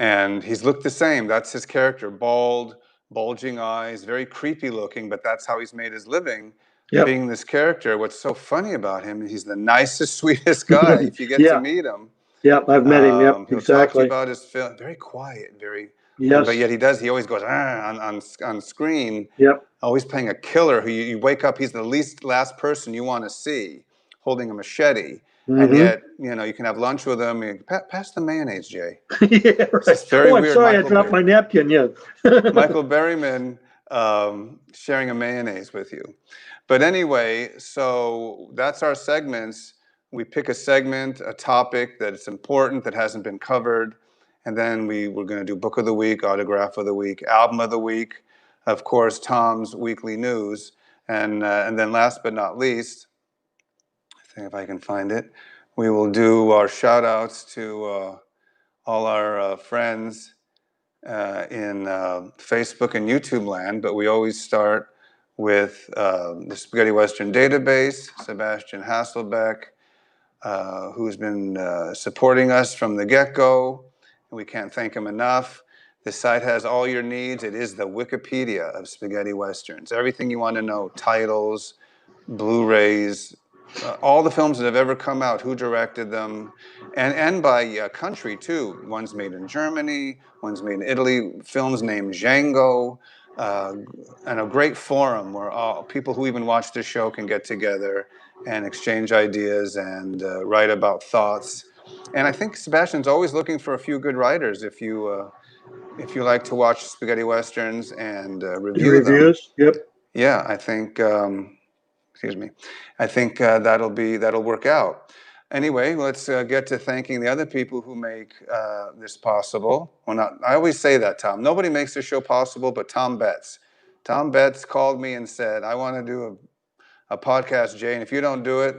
and he's looked the same. That's his character: bald, bulging eyes, very creepy looking, but that's how he's made his living, Yep. being this character. What's so funny about him, he's the nicest, sweetest guy. If you get to Yeah. meet him, Yep, I've met him. Yep, he'll talk to you exactly. about his film. Very quiet, but Yes. yet he always goes on screen, Yep. always playing a killer who you wake up, he's the last person you want to see, holding a machete. And Mm-hmm. yet, you can have lunch with him. Pass the mayonnaise, Jay. Yeah, It's right. just very Oh, I'm weird. sorry, I dropped my napkin. Yeah. Michael Berryman sharing a mayonnaise with you. But anyway, so that's our segments. We pick a segment, a topic that is important, that hasn't been covered. And then we're going to do Book of the Week, Autograph of the Week, Album of the Week, of course, Tom's Weekly News. And then last but not least, I think if I can find it, we will do our shout outs to all our friends in Facebook and YouTube land, but we always start with the Spaghetti Western Database, Sebastian Hasselbeck, who's been supporting us from the get-go. We can't thank him enough. The site has all your needs. It is the Wikipedia of spaghetti westerns. Everything you want to know: titles, Blu-rays, all the films that have ever come out, who directed them, and by country too. One's made in Germany, one's made in Italy, films named Django, and a great forum where all people who even watch the show can get together and exchange ideas and write about thoughts. And I think Sebastian's always looking for a few good writers. If you like to watch spaghetti westerns and review them, Reviews. Yep. yeah, I think. Excuse me. I think that'll work out. Anyway, let's get to thanking the other people who make this possible. Well, not I always say that, Tom. Nobody makes this show possible but Tom Betts. Tom Betts called me and said, "I want to do a podcast, Jay, and if you don't do it,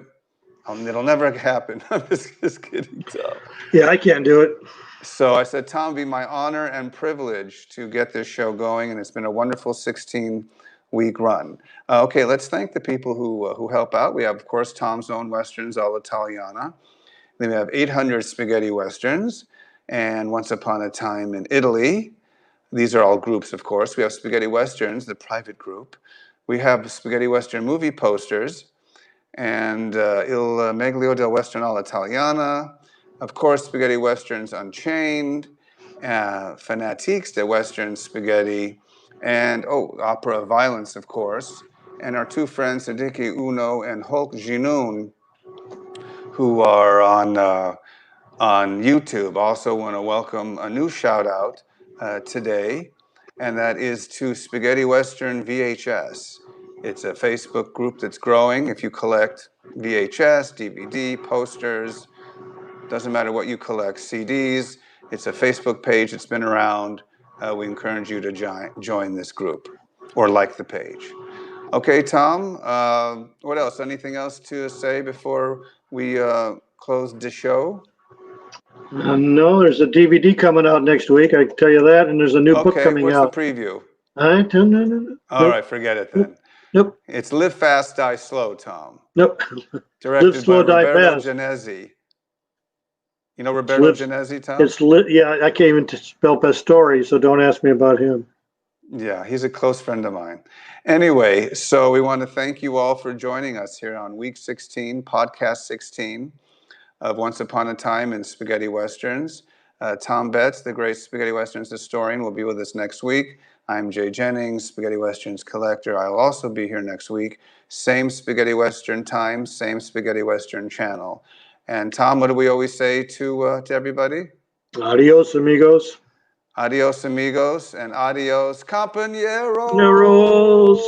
it'll never happen." I'm just kidding, Tom. Yeah, I can't do it. So I said, Tom, it'd be my honor and privilege to get this show going, and it's been a wonderful 16-week run. Okay, let's thank the people who help out. We have, of course, Tom's Own Westerns all'Italiana. Then we have 800 Spaghetti Westerns, and Once Upon a Time in Italy. These are all groups, of course. We have Spaghetti Westerns, the private group. We have Spaghetti Western movie posters, and Il Meglio del Western all'Italiana. Of course, Spaghetti Westerns Unchained, Fanatiques de Western Spaghetti, and Opera of Violence, of course. And our 2 friends, Siddiqui Uno and Hulk Jinoon, who are on YouTube. Also want to welcome a new shout out today, and that is to Spaghetti Western VHS. It's a Facebook group that's growing. If you collect VHS, DVD, posters, doesn't matter what you collect, CDs, it's a Facebook page that's been around. We encourage you to join this group or like the page. Okay, Tom, what else? Anything else to say before we close the show? No, there's a DVD coming out next week. I can tell you that, and there's a new book Okay, coming what's the out. preview? I no, no, no, All nope, right, forget it nope, then. nope, It's Live Fast, Die Slow, Tom. nope. Live Directed by slow, die Roberto fast. Genesi. You know It's Roberto live. Genesi, Tom? It's lit. Yeah, I can't even spell Pastore, so don't ask me about him. Yeah, he's a close friend of mine. Anyway, so we want to thank you all for joining us here on week 16, podcast 16 of Once Upon a Time in Spaghetti Westerns. Tom Betts, the great Spaghetti Westerns historian, will be with us next week. I'm Jay Jennings, Spaghetti Westerns collector. I'll also be here next week. Same Spaghetti Western time, same Spaghetti Western channel. And Tom, what do we always say to everybody? Adios, amigos. Adios, amigos, and adios, compañeros. Neros.